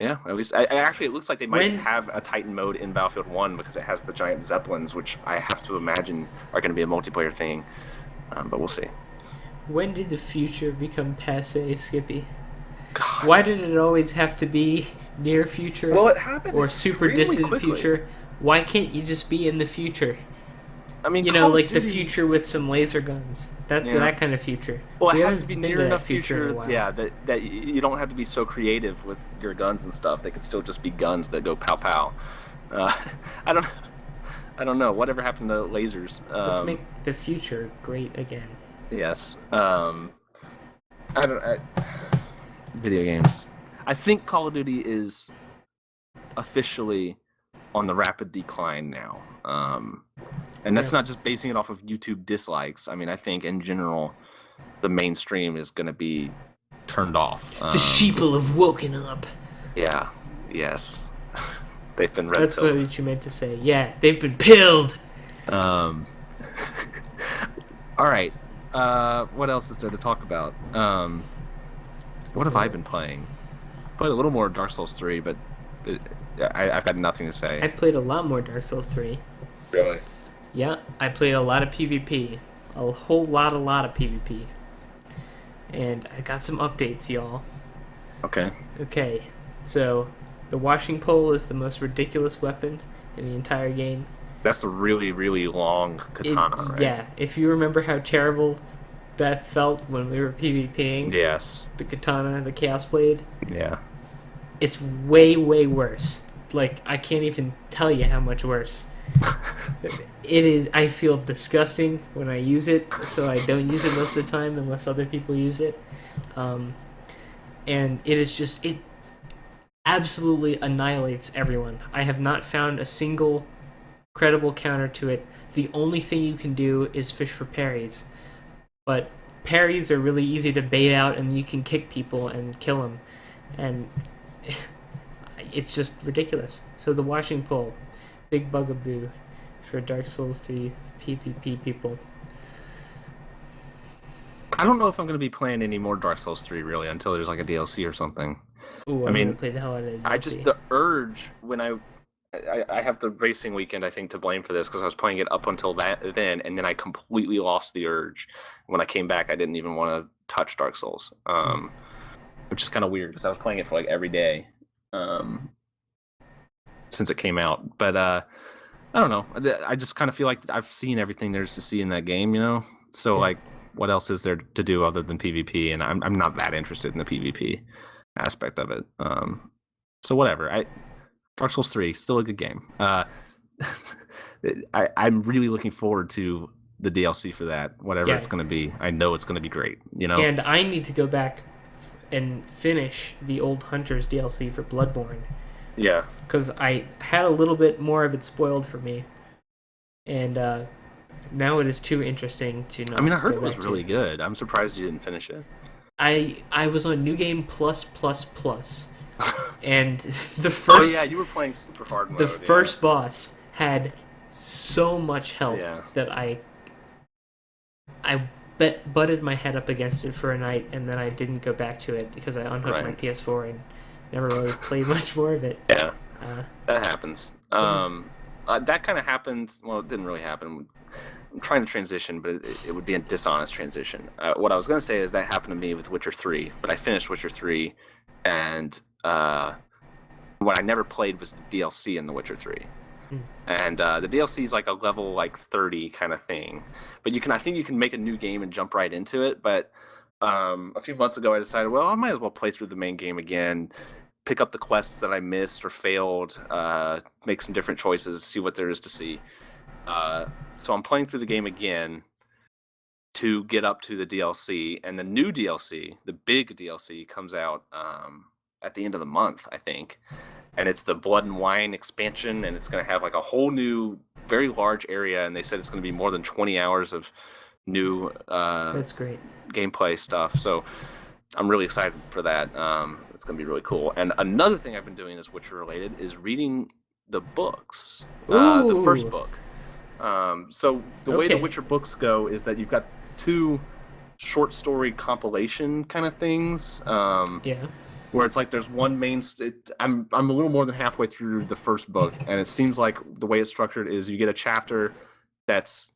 C: Yeah, at least actually it looks like they might have a Titan mode in Battlefield 1 because it has the giant Zeppelins, which I have to imagine are going to be a multiplayer thing. But we'll see.
B: When did the future become passe, Skippy?
C: God.
B: Why did it always have to be near future?
C: Well, it happened
B: or super
C: extremely
B: distant
C: quickly.
B: future? Why can't you just be in the future?
C: I mean,
B: You
C: Call
B: know,
C: of
B: like the
C: Duty-
B: future with some laser guns. That kind of future.
C: Well,
B: We
C: it has to
B: haven't
C: be
B: been
C: near
B: that
C: enough
B: in a
C: future,
B: while.
C: yeah, that you don't have to be so creative with your guns and stuff. They could still just be guns that go pow pow. Uh, I don't, I don't know. Whatever happened to lasers?
B: Let's make the future great again.
C: Yes. Video games. I think Call of Duty is officially on the rapid decline now. And that's not just basing it off of YouTube dislikes. I mean, I think in general, the mainstream is going to be turned off.
B: The sheeple have woken up.
C: Yeah. Yes. They've been red
B: That's
C: pilled.
B: what you meant to say. Yeah, they've been pilled.
C: All right. What else is there to talk about? What have I been playing? Played a little more Dark Souls 3, but I've got nothing to say.
B: I played a lot more Dark Souls 3.
C: Really?
B: Yeah, I played a lot of PvP. A whole lot of PvP. And I got some updates, y'all.
C: Okay.
B: Okay, so the washing pole is the most ridiculous weapon in the entire game.
C: That's a really, really long katana, right?
B: Yeah, if you remember how terrible that felt when we were PvPing,
C: Yes.
B: the katana, the Chaos Blade,
C: Yeah.
B: it's way, way worse. Like, I can't even tell you how much worse. It is. I feel disgusting when I use it, so I don't use it most of the time unless other people use it. And it is just, it absolutely annihilates everyone. I have not found a single credible counter to it. The only thing you can do is fish for parries, but parries are really easy to bait out, and you can kick people and kill them, and it's just ridiculous. So the washing pole, big bugaboo for Dark Souls 3 PvP people.
C: I don't know if I'm going to be playing any more Dark Souls 3 really until there's like a DLC or something.
B: Ooh,
C: I
B: I'm
C: mean,
B: gonna play the hell out of it.
C: I just, the urge when I have the racing weekend, I think, to blame for this because I was playing it up until then, and then I completely lost the urge. When I came back, I didn't even want to touch Dark Souls, which is kind of weird because I was playing it for like every day since it came out. But I don't know. I just kind of feel like I've seen everything there's to see in that game, you know? So, like, what else is there to do other than PvP? And I'm not that interested in the PvP aspect of it. So whatever. Dark Souls 3, still a good game. I'm really looking forward to the DLC for that, whatever it's going to be. I know it's going to be great, you know?
B: And I need to go back and finish the old Hunters DLC for Bloodborne.
C: Yeah.
B: Because I had a little bit more of it spoiled for me. And now it is too interesting to not.
C: I mean, I heard
B: go
C: it was
B: back
C: really
B: to.
C: good. I'm surprised you didn't finish it.
B: I was on New Game Plus, and the first.
C: Oh yeah, you were playing super hard mode.
B: The first boss had so much health that I butted my head up against it for a night, and then I didn't go back to it because I unhooked my PS4 and never really played much more of it.
C: Yeah, that happens. That kind of happened. Well, it didn't really happen. I'm trying to transition, but it would be a dishonest transition. What I was going to say is that happened to me with Witcher 3, but I finished Witcher 3, and what I never played was the DLC in The Witcher 3. And the DLC is like a level like 30 kind of thing, but I think you can make a new game and jump right into it. But a few months ago, I decided, well, I might as well play through the main game again, pick up the quests that I missed or failed, make some different choices, see what there is to see. So I'm playing through the game again to get up to the DLC, and the new DLC, the big DLC, comes out at the end of the month, I think. And it's the Blood and Wine expansion, and it's going to have like a whole new, very large area, and they said it's going to be more than 20 hours of new
B: That's great
C: gameplay stuff. So I'm really excited for that. It's going to be really cool. And another thing I've been doing that's Witcher related is reading the books, the first book. So the way the Witcher books go is that you've got 2 short story compilation kind of things. Where it's like there's one main. I'm a little more than halfway through the first book, and it seems like the way it's structured is you get a chapter that's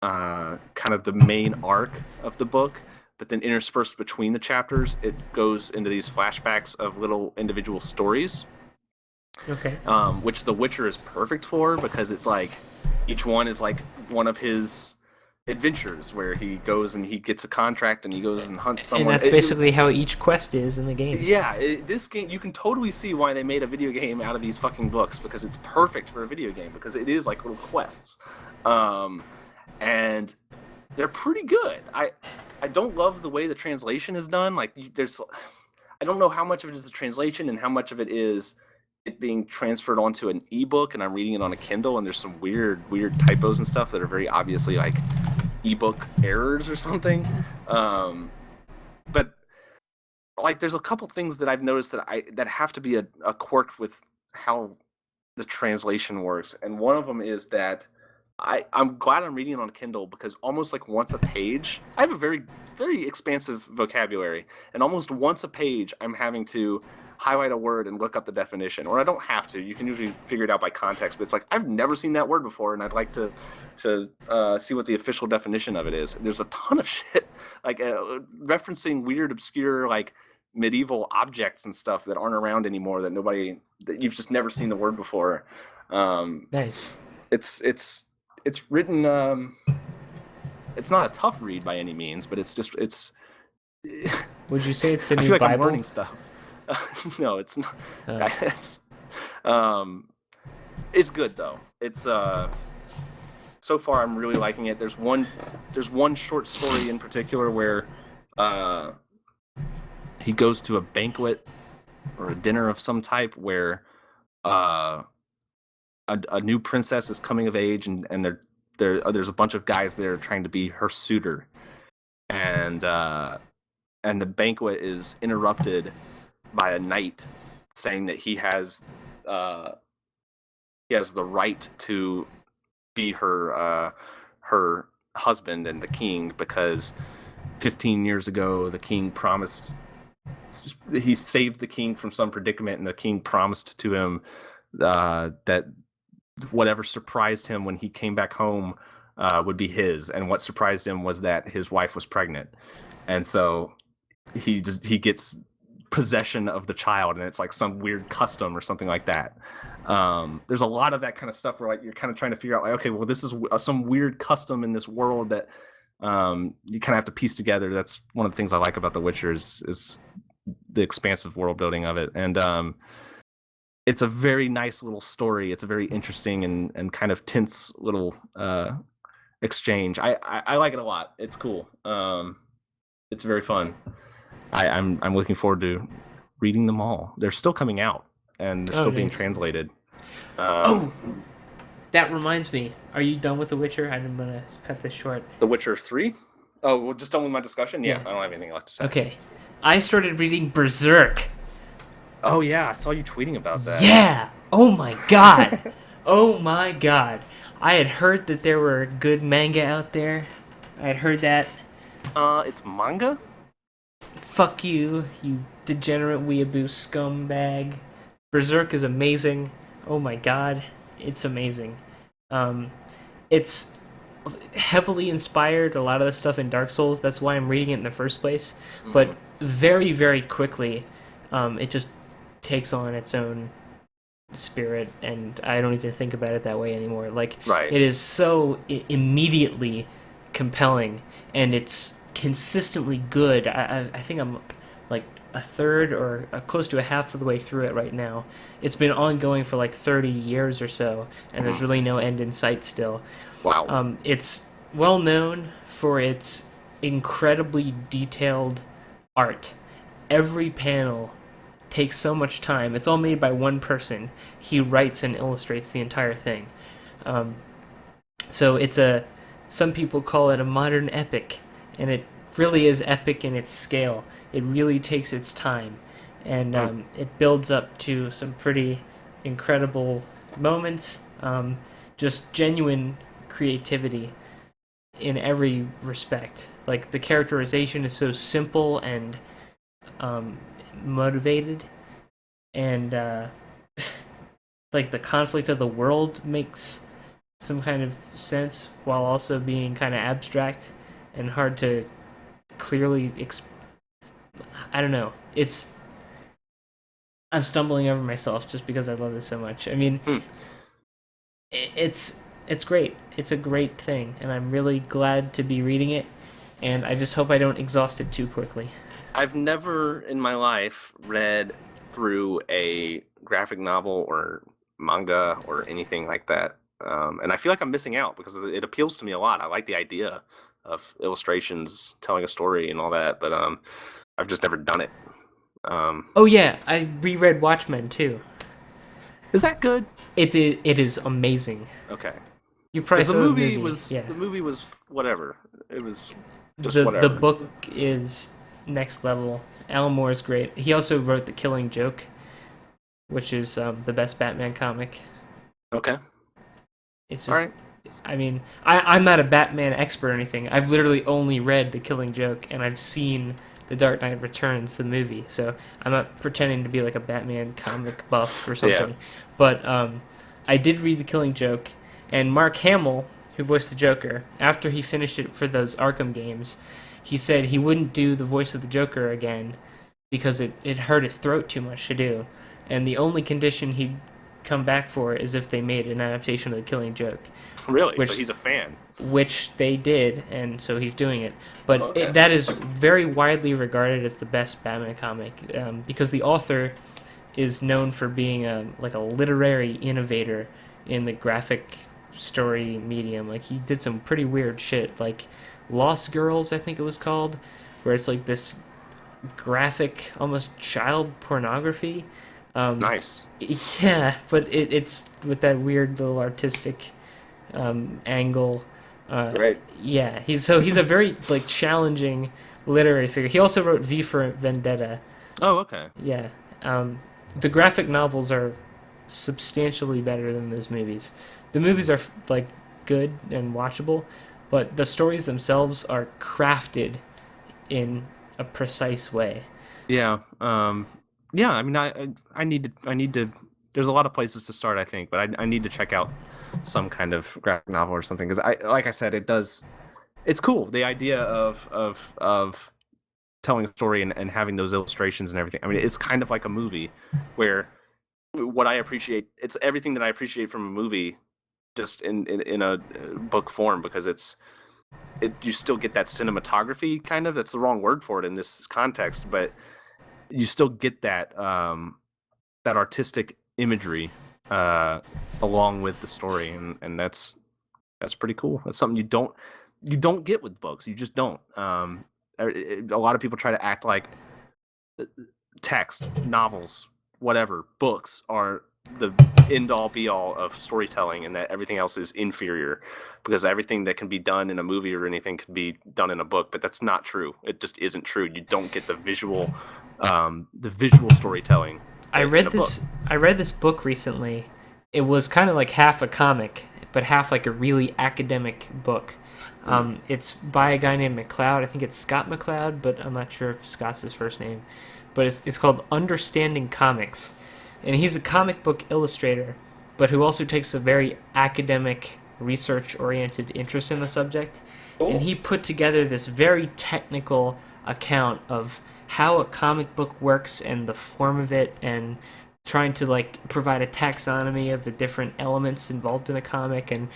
C: kind of the main arc of the book, but then interspersed between the chapters, it goes into these flashbacks of little individual stories.
B: Okay.
C: Which The Witcher is perfect for because it's like each one is like one of his adventures where he goes and he gets a contract and he goes and hunts someone.
B: And that's basically how each quest is in the game.
C: Yeah, this game, you can totally see why they made a video game out of these fucking books, because it's perfect for a video game, because it is like little quests. And they're pretty good. I don't love the way the translation is done. Like, I don't know how much of it is the translation and how much of it is it being transferred onto an ebook, and I'm reading it on a Kindle, and there's some weird typos and stuff that are very obviously like ebook errors or something. But like, there's a couple things that I've noticed that have to be a quirk with how the translation works, and one of them is that I'm glad I'm reading it on Kindle, because almost like once a page, I have a very, very expansive vocabulary, and almost once a page, I'm having to highlight a word and look up the definition. Or I don't have to. You can usually figure it out by context, but it's like, I've never seen that word before, and I'd like to see what the official definition of it is. There's a ton of shit, like referencing weird, obscure, like medieval objects and stuff that aren't around anymore, that you've just never seen the word before.
B: Nice.
C: It's written. It's not a tough read by any means, but it's.
B: Would you say it's the new
C: I feel like
B: Bible?
C: I'm learning stuff. No, it's not. It's good though. It's so far I'm really liking it. There's one short story in particular where he goes to a banquet or a dinner of some type where a new princess is coming of age, and there's a bunch of guys there trying to be her suitor, and the banquet is interrupted by a knight saying that he has the right to be her husband and the king, because 15 years ago the king promised, he saved the king from some predicament, and the king promised to him that whatever surprised him when he came back home would be his, and what surprised him was that his wife was pregnant, and so he gets possession of the child, and it's like some weird custom or something like that. There's a lot of that kind of stuff where like you're kind of trying to figure out like, okay, well, this is some weird custom in this world that you kind of have to piece together. That's one of the things I like about The Witcher is the expansive world building of it, and it's a very nice little story. It's a very interesting and kind of tense little exchange. I like it a lot. It's cool. It's very fun. I'm looking forward to reading them all. They're still coming out, and they're still being translated.
B: That reminds me. Are you done with The Witcher? I'm gonna cut this short.
C: The Witcher 3? Oh, we're just done with my discussion? Yeah, I don't have anything left to say.
B: Okay. I started reading Berserk.
C: Oh yeah, I saw you tweeting about that.
B: Yeah! Oh my god! Oh my god. I had heard that there were good manga out there. I had heard that.
C: It's manga?
B: Fuck you, you degenerate weeaboo scumbag. Berserk is amazing. Oh my god, it's amazing. It's heavily inspired a lot of the stuff in Dark Souls. That's why I'm reading it in the first place. But very, very quickly, it just takes on its own spirit, and I don't even think about it that way anymore. Like,
C: Right.
B: It is so immediately compelling, and it's consistently good. I think I'm like a third or close to a half of the way through it right now. It's been ongoing for like 30 years or so, and there's really no end in sight still.
C: Wow.
B: It's well known for its incredibly detailed art. Every panel takes so much time. It's all made by one person. He writes and illustrates the entire thing. So it's some people call it a modern epic, and it really is epic in its scale. It really takes its time, and it builds up to some pretty incredible moments. Just genuine creativity in every respect. Like, the characterization is so simple and motivated, and like the conflict of the world makes some kind of sense while also being kind of abstract and hard to clearly I don't know. I'm stumbling over myself just because I love it so much. I mean, it's it's great. It's a great thing, and I'm really glad to be reading it. And I just hope I don't exhaust it too quickly.
C: I've never in my life read through a graphic novel or manga or anything like that. And I feel like I'm missing out because it appeals to me a lot. I like the idea of illustrations telling a story and all that, but I've just never done it.
B: Oh yeah, I reread Watchmen too.
C: Is that good?
B: It is amazing.
C: Okay.
B: You probably
C: Because
B: saw
C: the movie was whatever. It was just
B: the
C: whatever.
B: the book is next level. Alan Moore is great. He also wrote The Killing Joke, which is the best Batman comic.
C: Okay.
B: It's just,
C: All right.
B: I mean, I'm not a Batman expert or anything. I've literally only read The Killing Joke, and I've seen The Dark Knight Returns, the movie. So I'm not pretending to be like a Batman comic buff or something.
C: Yeah.
B: But I did read The Killing Joke, and Mark Hamill, who voiced the Joker, after he finished it for those Arkham games, he said he wouldn't do the voice of the Joker again because it hurt his throat too much to do. And the only condition he'd come back for is if they made an adaptation of The Killing Joke.
C: Really?
B: Which-
C: So he's a fan.
B: Which they did, and so he's doing it. But
C: Okay.
B: that is very widely regarded as the best Batman comic because the author is known for being a literary innovator in the graphic story medium. Like, he did some pretty weird shit, like Lost Girls, I think it was called, where it's like this graphic, almost child pornography.
C: Nice.
B: Yeah, but it's with that weird little artistic angle.
C: Right.
B: Yeah, he's a very like challenging literary figure. He also wrote V for Vendetta.
C: Oh, okay.
B: Yeah, the graphic novels are substantially better than those movies. The movies are like good and watchable, but the stories themselves are crafted in a precise way.
C: Yeah. Yeah. I mean, I need to. There's a lot of places to start, I think, but I need to check out some kind of graphic novel or something because like I said, it's cool. The idea of telling a story and having those illustrations and everything. I mean, it's kind of like a movie where what I appreciate, it's everything that I appreciate from a movie, just in a book form because you still get that cinematography kind of. That's the wrong word for it in this context, but you still get that that artistic imagery along with the story, and that's pretty cool. That's something you don't get with books. You just don't. A lot of people try to act like text, novels, whatever, books are the end all be all of storytelling, and that everything else is inferior because everything that can be done in a movie or anything can be done in a book. But that's not true. It just isn't true. You don't get the visual storytelling.
B: I read this book recently. It was kind of like half a comic, but half like a really academic book. It's by a guy named McLeod. I think it's Scott McLeod, but I'm not sure if Scott's his first name. But it's called Understanding Comics. And he's a comic book illustrator, but who also takes a very academic, research-oriented interest in the subject. Cool. And he put together this very technical account of how a comic book works and the form of it, and trying to like provide a taxonomy of the different elements involved in a comic. And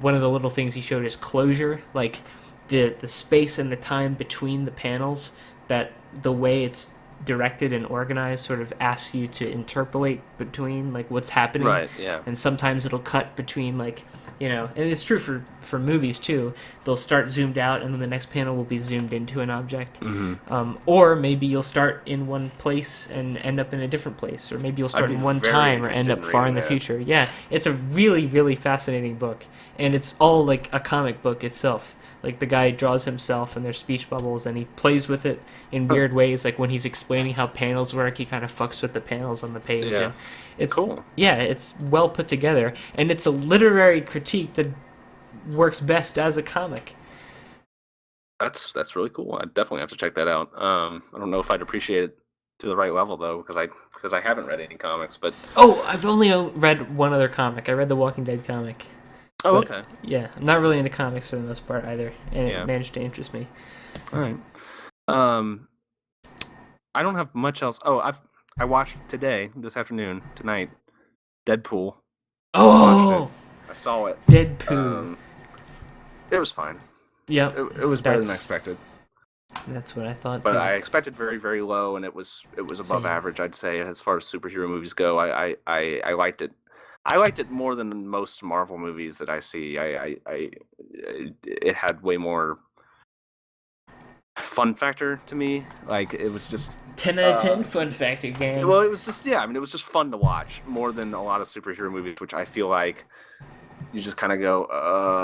B: one of the little things he showed is closure, like the space and the time between the panels, that the way it's directed and organized sort of asks you to interpolate between like what's happening.
C: Right, yeah.
B: And sometimes it'll cut between like, and it's true for movies too. They'll start zoomed out and then the next panel will be zoomed into an object.
C: Mm-hmm.
B: Or maybe you'll start in one place and end up in a different place, or maybe you'll start in one time or end up far in the future. Yeah, it's a really, really fascinating book, and it's all like a comic book itself. Like the guy draws himself and there's speech bubbles and he plays with it in weird ways. Like when he's explaining how panels work, he kind of fucks with the panels on the page.
C: Yeah.
B: And it's
C: cool.
B: Yeah, it's well put together, and it's a literary critique that works best as a comic.
C: That's really cool. I definitely have to check that out. I don't know if I'd appreciate it to the right level though, because I haven't read any comics. But
B: I've only read one other comic. I read the Walking Dead comic.
C: Oh,
B: But,
C: okay.
B: Yeah, I'm not really into comics for the most part either, and
C: Yeah.
B: it managed to interest me.
C: All right. I don't have much else. Oh, I watched tonight, Deadpool.
B: Oh,
C: I saw it.
B: Dead poo.
C: It was fine.
B: Yep.
C: It was better than I expected.
B: That's what I thought
C: But
B: too.
C: I expected very, very low, and it was above
B: Same.
C: average, I'd say, as far as superhero movies go. I liked it. I liked it more than most Marvel movies that I see. It had way more fun factor to me. Like, it was just
B: 10 out of 10 fun factor gang.
C: well, it was just it was just fun to watch more than a lot of superhero movies, which I feel like you just kind of go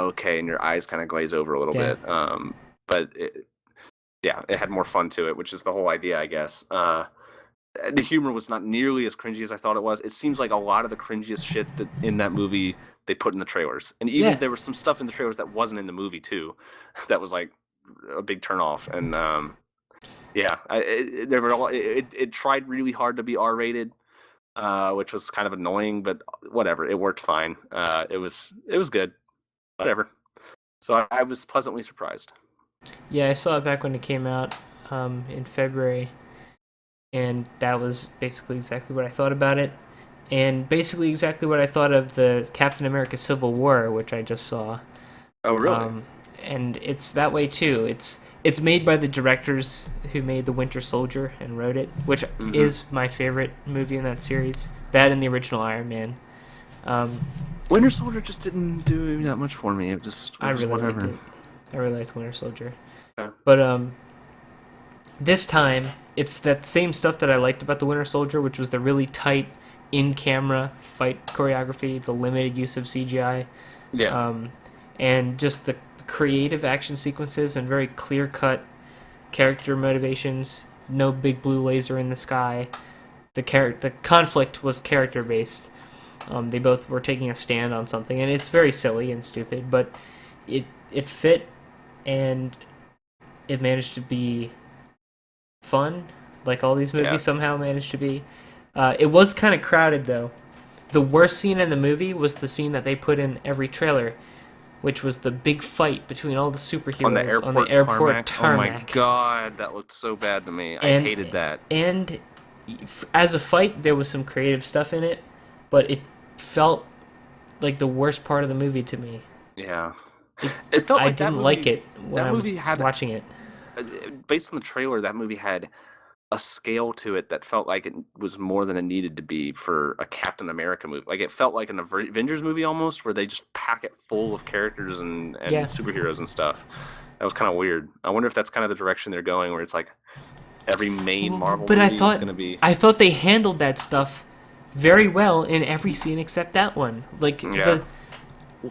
C: okay, and your eyes kind of glaze over a little bit. But it had more fun to it, which is the whole idea, I guess. The humor was not nearly as cringy as I thought it was. It seems like a lot of the cringiest shit that in that movie they put in the trailers, and even there was some stuff in the trailers that wasn't in the movie too, that was like a big turnoff. And it tried really hard to be R-rated, which was kind of annoying, but whatever, it worked fine. It was good, whatever. So I was pleasantly surprised.
B: Yeah, I saw it back when it came out in February, and that was basically exactly what I thought about it, and basically exactly what I thought of the Captain America Civil War, which I just saw.
C: Oh, really?
B: And it's that way too. It's made by the directors who made The Winter Soldier and wrote it, which is my favorite movie in that series. That and the original Iron Man.
C: Winter Soldier just didn't do that much for me. It just
B: I really
C: whatever.
B: liked it. I really liked Winter Soldier.
C: Yeah.
B: But this time it's that same stuff that I liked about the Winter Soldier, which was the really tight in-camera fight choreography, the limited use of CGI, and just the creative action sequences and very clear-cut character motivations. No big blue laser in the sky. The conflict was character-based. They both were taking a stand on something, and it's very silly and stupid, but it fit, and it managed to be fun, like all these movies somehow managed to be. It was kind of crowded, though. The worst scene in the movie was the scene that they put in every trailer, which was the big fight between all the superheroes
C: on the airport tarmac. Oh my god, that looked so bad to me. I hated that. And
B: as a fight, there was some creative stuff in it, but it felt like the worst part of the movie to me.
C: Yeah. It felt like
B: I didn't like it when I was watching it.
C: Based on the trailer, that movie had a scale to it that felt like it was more than it needed to be for a Captain America movie. Like, it felt like an Avengers movie almost, where they just pack it full of characters and superheroes and stuff. That was kind of weird. I wonder if that's kind of the direction they're going, where it's like every main Marvel movie is going to be...
B: I thought they handled that stuff very well in every scene except that one. Like,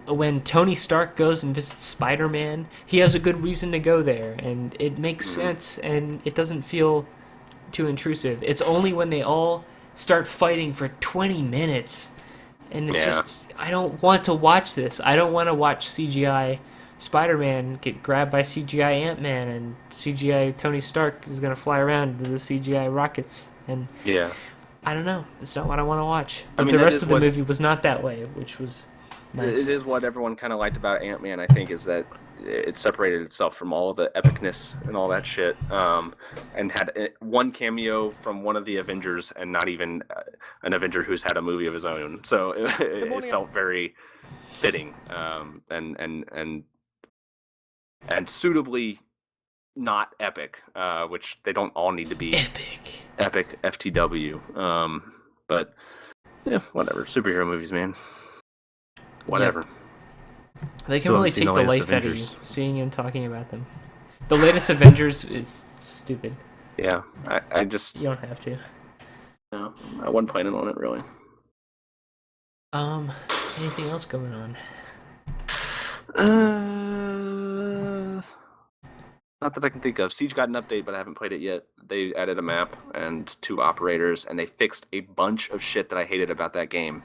B: when Tony Stark goes and visits Spider-Man, he has a good reason to go there, and it makes sense, and it doesn't feel too intrusive. It's only when they all start fighting for 20 minutes, and it's just, I don't want to watch this. I don't want to watch CGI Spider-Man get grabbed by CGI Ant-Man, and CGI Tony Stark is going to fly around with the CGI rockets, and I don't know. It's not what I want to watch. But the rest of the movie was not that way, which was nice.
C: It is what everyone kind of liked about Ant-Man, I think, is that it separated itself from all the epicness and all that shit, and had one cameo from one of the Avengers, and not even an Avenger who's had a movie of his own. So it felt very fitting, and suitably not epic, which they don't all need to be epic FTW. But yeah, whatever. Superhero movies, man. Whatever.
B: Yeah. They can really take the life out of you, seeing and talking about them. The latest Avengers is stupid.
C: Yeah, I just...
B: You don't have to.
C: No, I wasn't planning on it, really.
B: Anything else going on?
C: Not that I can think of. Siege got an update, but I haven't played it yet. They added a map and 2 operators, and they fixed a bunch of shit that I hated about that game.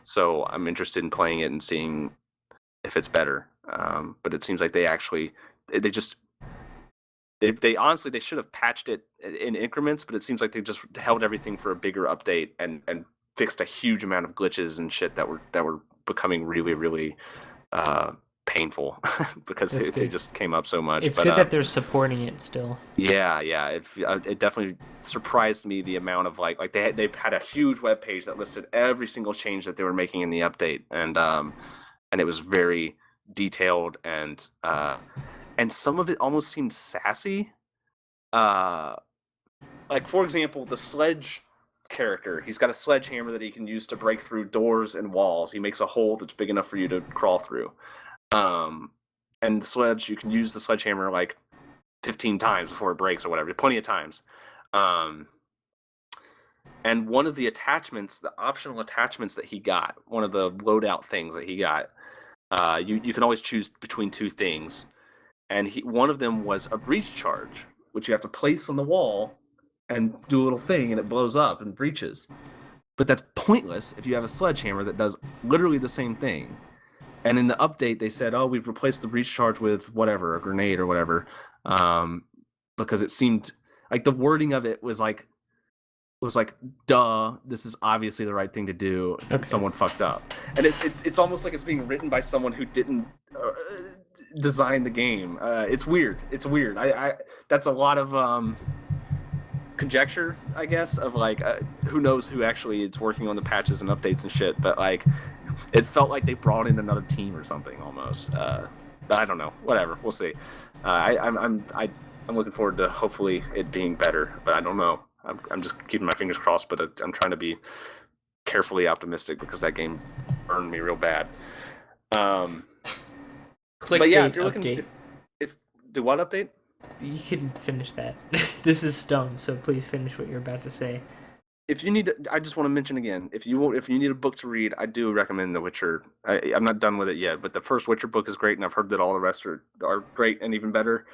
C: So I'm interested in playing it and seeing if it's better. But it seems like they honestly, they should have patched it in increments, but it seems like they just held everything for a bigger update and fixed a huge amount of glitches and shit that were becoming really, really painful because they just came up so much.
B: It's good that they're supporting it still.
C: Yeah, it definitely surprised me, the amount of like they had a huge web page that listed every single change that they were making in the update, and and it was very detailed, and some of it almost seemed sassy. Like, for example, the sledge character, he's got a sledgehammer that he can use to break through doors and walls. He makes a hole that's big enough for you to crawl through. And the sledge, you can use the sledgehammer like 15 times before it breaks or whatever, plenty of times. And one of the attachments, the optional attachments that he got, one of the loadout things that he got, you can always choose between two things. And one of them was a breach charge, which you have to place on the wall and do a little thing, and it blows up and breaches. But that's pointless if you have a sledgehammer that does literally the same thing. And in the update, they said, "Oh, we've replaced the breach charge with whatever, a grenade or whatever," because it seemed like the wording of it was like, "Duh, this is obviously the right thing to do." Okay. Someone fucked up, and it's almost like it's being written by someone who didn't design the game. It's weird. It's weird. I that's a lot of conjecture, I guess, of like who knows who actually is working on the patches and updates and shit, but like it felt like they brought in another team or something almost. But I don't know, whatever, we'll see. I'm looking forward to hopefully it being better, but I don't know. I'm just keeping my fingers crossed, but I'm trying to be carefully optimistic because that game burned me real bad. But yeah, if you're looking, if do what update?
B: You can finish that. This is dumb, so please finish what you're about to say.
C: If you need, I just want to mention again, if you need a book to read, I do recommend The Witcher. I'm not done with it yet, but the first Witcher book is great, and I've heard that all the rest are great and even better.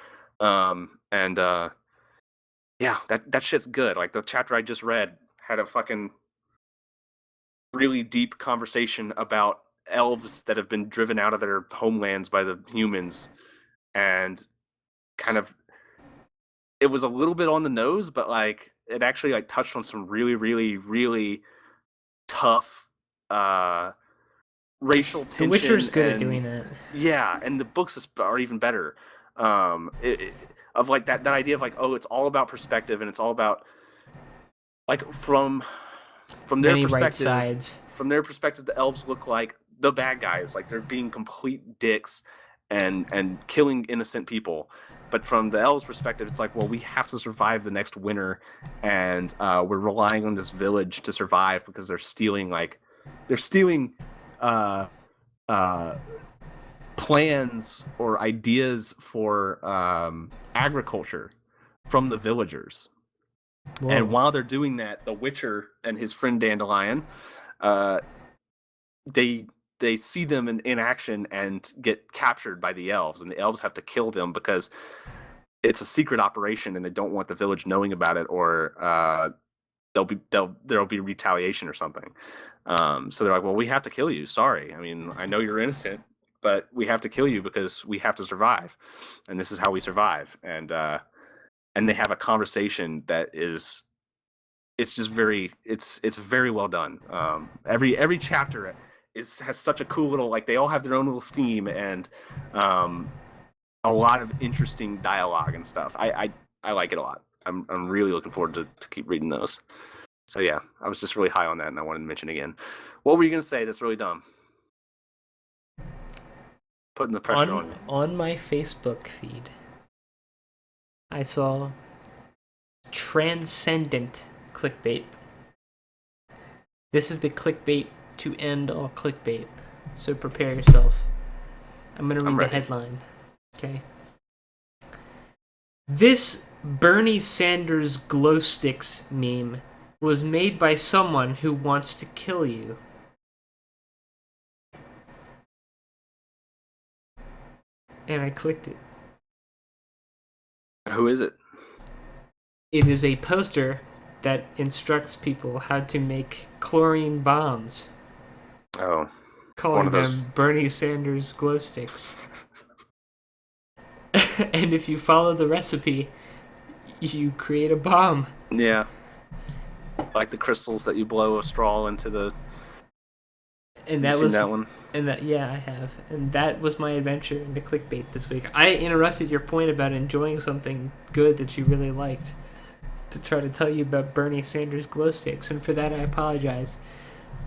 C: Yeah, that shit's good. Like the chapter I just read had a fucking really deep conversation about elves that have been driven out of their homelands by the humans, and kind of. It was a little bit on the nose, but like it actually like touched on some really, really, really tough racial tension.
B: The Witcher's good at doing that.
C: Yeah, and the books are even better. Of like that idea of like, oh, it's all about perspective, and it's all about like from their
B: many
C: perspective.
B: Right sides.
C: From their perspective, the elves look like the bad guys, like they're being complete dicks and killing innocent people. But from the elves' perspective, it's like, well, we have to survive the next winter, and we're relying on this village to survive because they're stealing plans or ideas for agriculture from the villagers. Whoa. And while they're doing that, the Witcher and his friend Dandelion, they see them in action and get captured by the elves, and the elves have to kill them because it's a secret operation and they don't want the village knowing about it, or there'll be retaliation or something. So they're like, well, we have to kill you. Sorry. I mean, I know you're innocent, but we have to kill you because we have to survive. And this is how we survive. And they have a conversation that is, it's just it's very well done. Every chapter has such a cool little, like, they all have their own little theme and a lot of interesting dialogue and stuff. I like it a lot. I'm really looking forward to keep reading those. So yeah, I was just really high on that, and I wanted to mention again. What were you gonna say that's really dumb? Putting the pressure on me.
B: On my Facebook feed, I saw transcendent clickbait. This is the clickbait to end all clickbait. So prepare yourself. I'm going to read the headline. Okay. This Bernie Sanders glow sticks meme was made by someone who wants to kill you. And I clicked it.
C: Who is it?
B: It is a poster that instructs people how to make chlorine bombs.
C: Oh.
B: Calling them Bernie Sanders glow sticks. And if you follow the recipe, you create a bomb.
C: Yeah. Like the crystals that you blow a straw into the...
B: And that was that one. And that, yeah, I have. And that was my adventure into clickbait this week. I interrupted your point about enjoying something good that you really liked to try to tell you about Bernie Sanders glow sticks, and for that I apologize.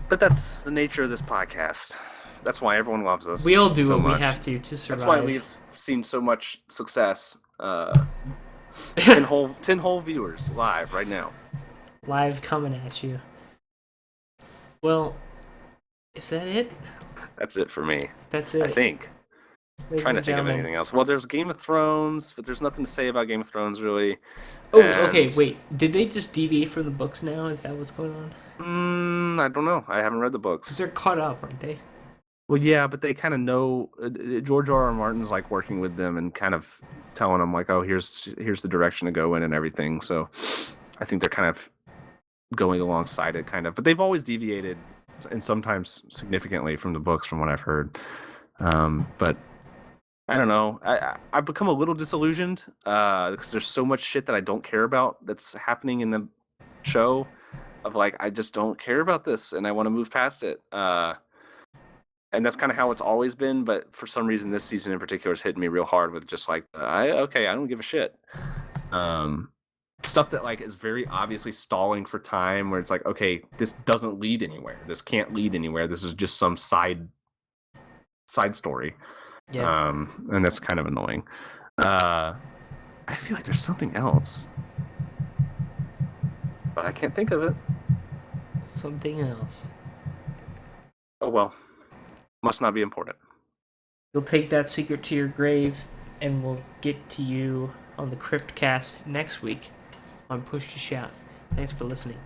C: But that's the nature of this podcast. That's why everyone loves us.
B: We all do
C: so
B: what
C: much.
B: we have to survive.
C: That's why we've seen so much success. 10 whole viewers live right now.
B: Live coming at you. Well, is that it?
C: That's it for me.
B: That's it.
C: I think.
B: Ladies
C: Trying to
B: and
C: think of
B: gentlemen.
C: anything else. Well, there's Game of Thrones, but there's nothing to say about Game of Thrones really.
B: Oh,
C: And-
B: okay, wait. Did they just deviate from the books now? Is that what's going on?
C: I don't know. I haven't read the
B: Because
C: books.
B: they're caught up, aren't they?
C: Well, yeah, but they kind of know. George R. R. Martin's like working with them and kind of telling them like, "Oh, here's the direction to go in and everything." So, I think they're kind of going alongside it, kind of. But they've always deviated, and sometimes significantly from the books, from what I've heard. But I don't know. I've become a little disillusioned because there's so much shit that I don't care about that's happening in the show. Of like, I just don't care about this, and I want to move past it. And that's kind of how it's always been, but for some reason this season in particular is hitting me real hard with just like, I don't give a shit. Stuff that like is very obviously stalling for time, where it's like, okay, this doesn't lead anywhere. This can't lead anywhere. This is just some side story.
B: Yeah.
C: And that's kind of annoying. I feel like there's something else, but I can't think of it.
B: Something else.
C: Oh well. Must not be important.
B: You'll take that secret to your grave, and we'll get to you on the Cryptcast next week on Push to Shout. Thanks for listening.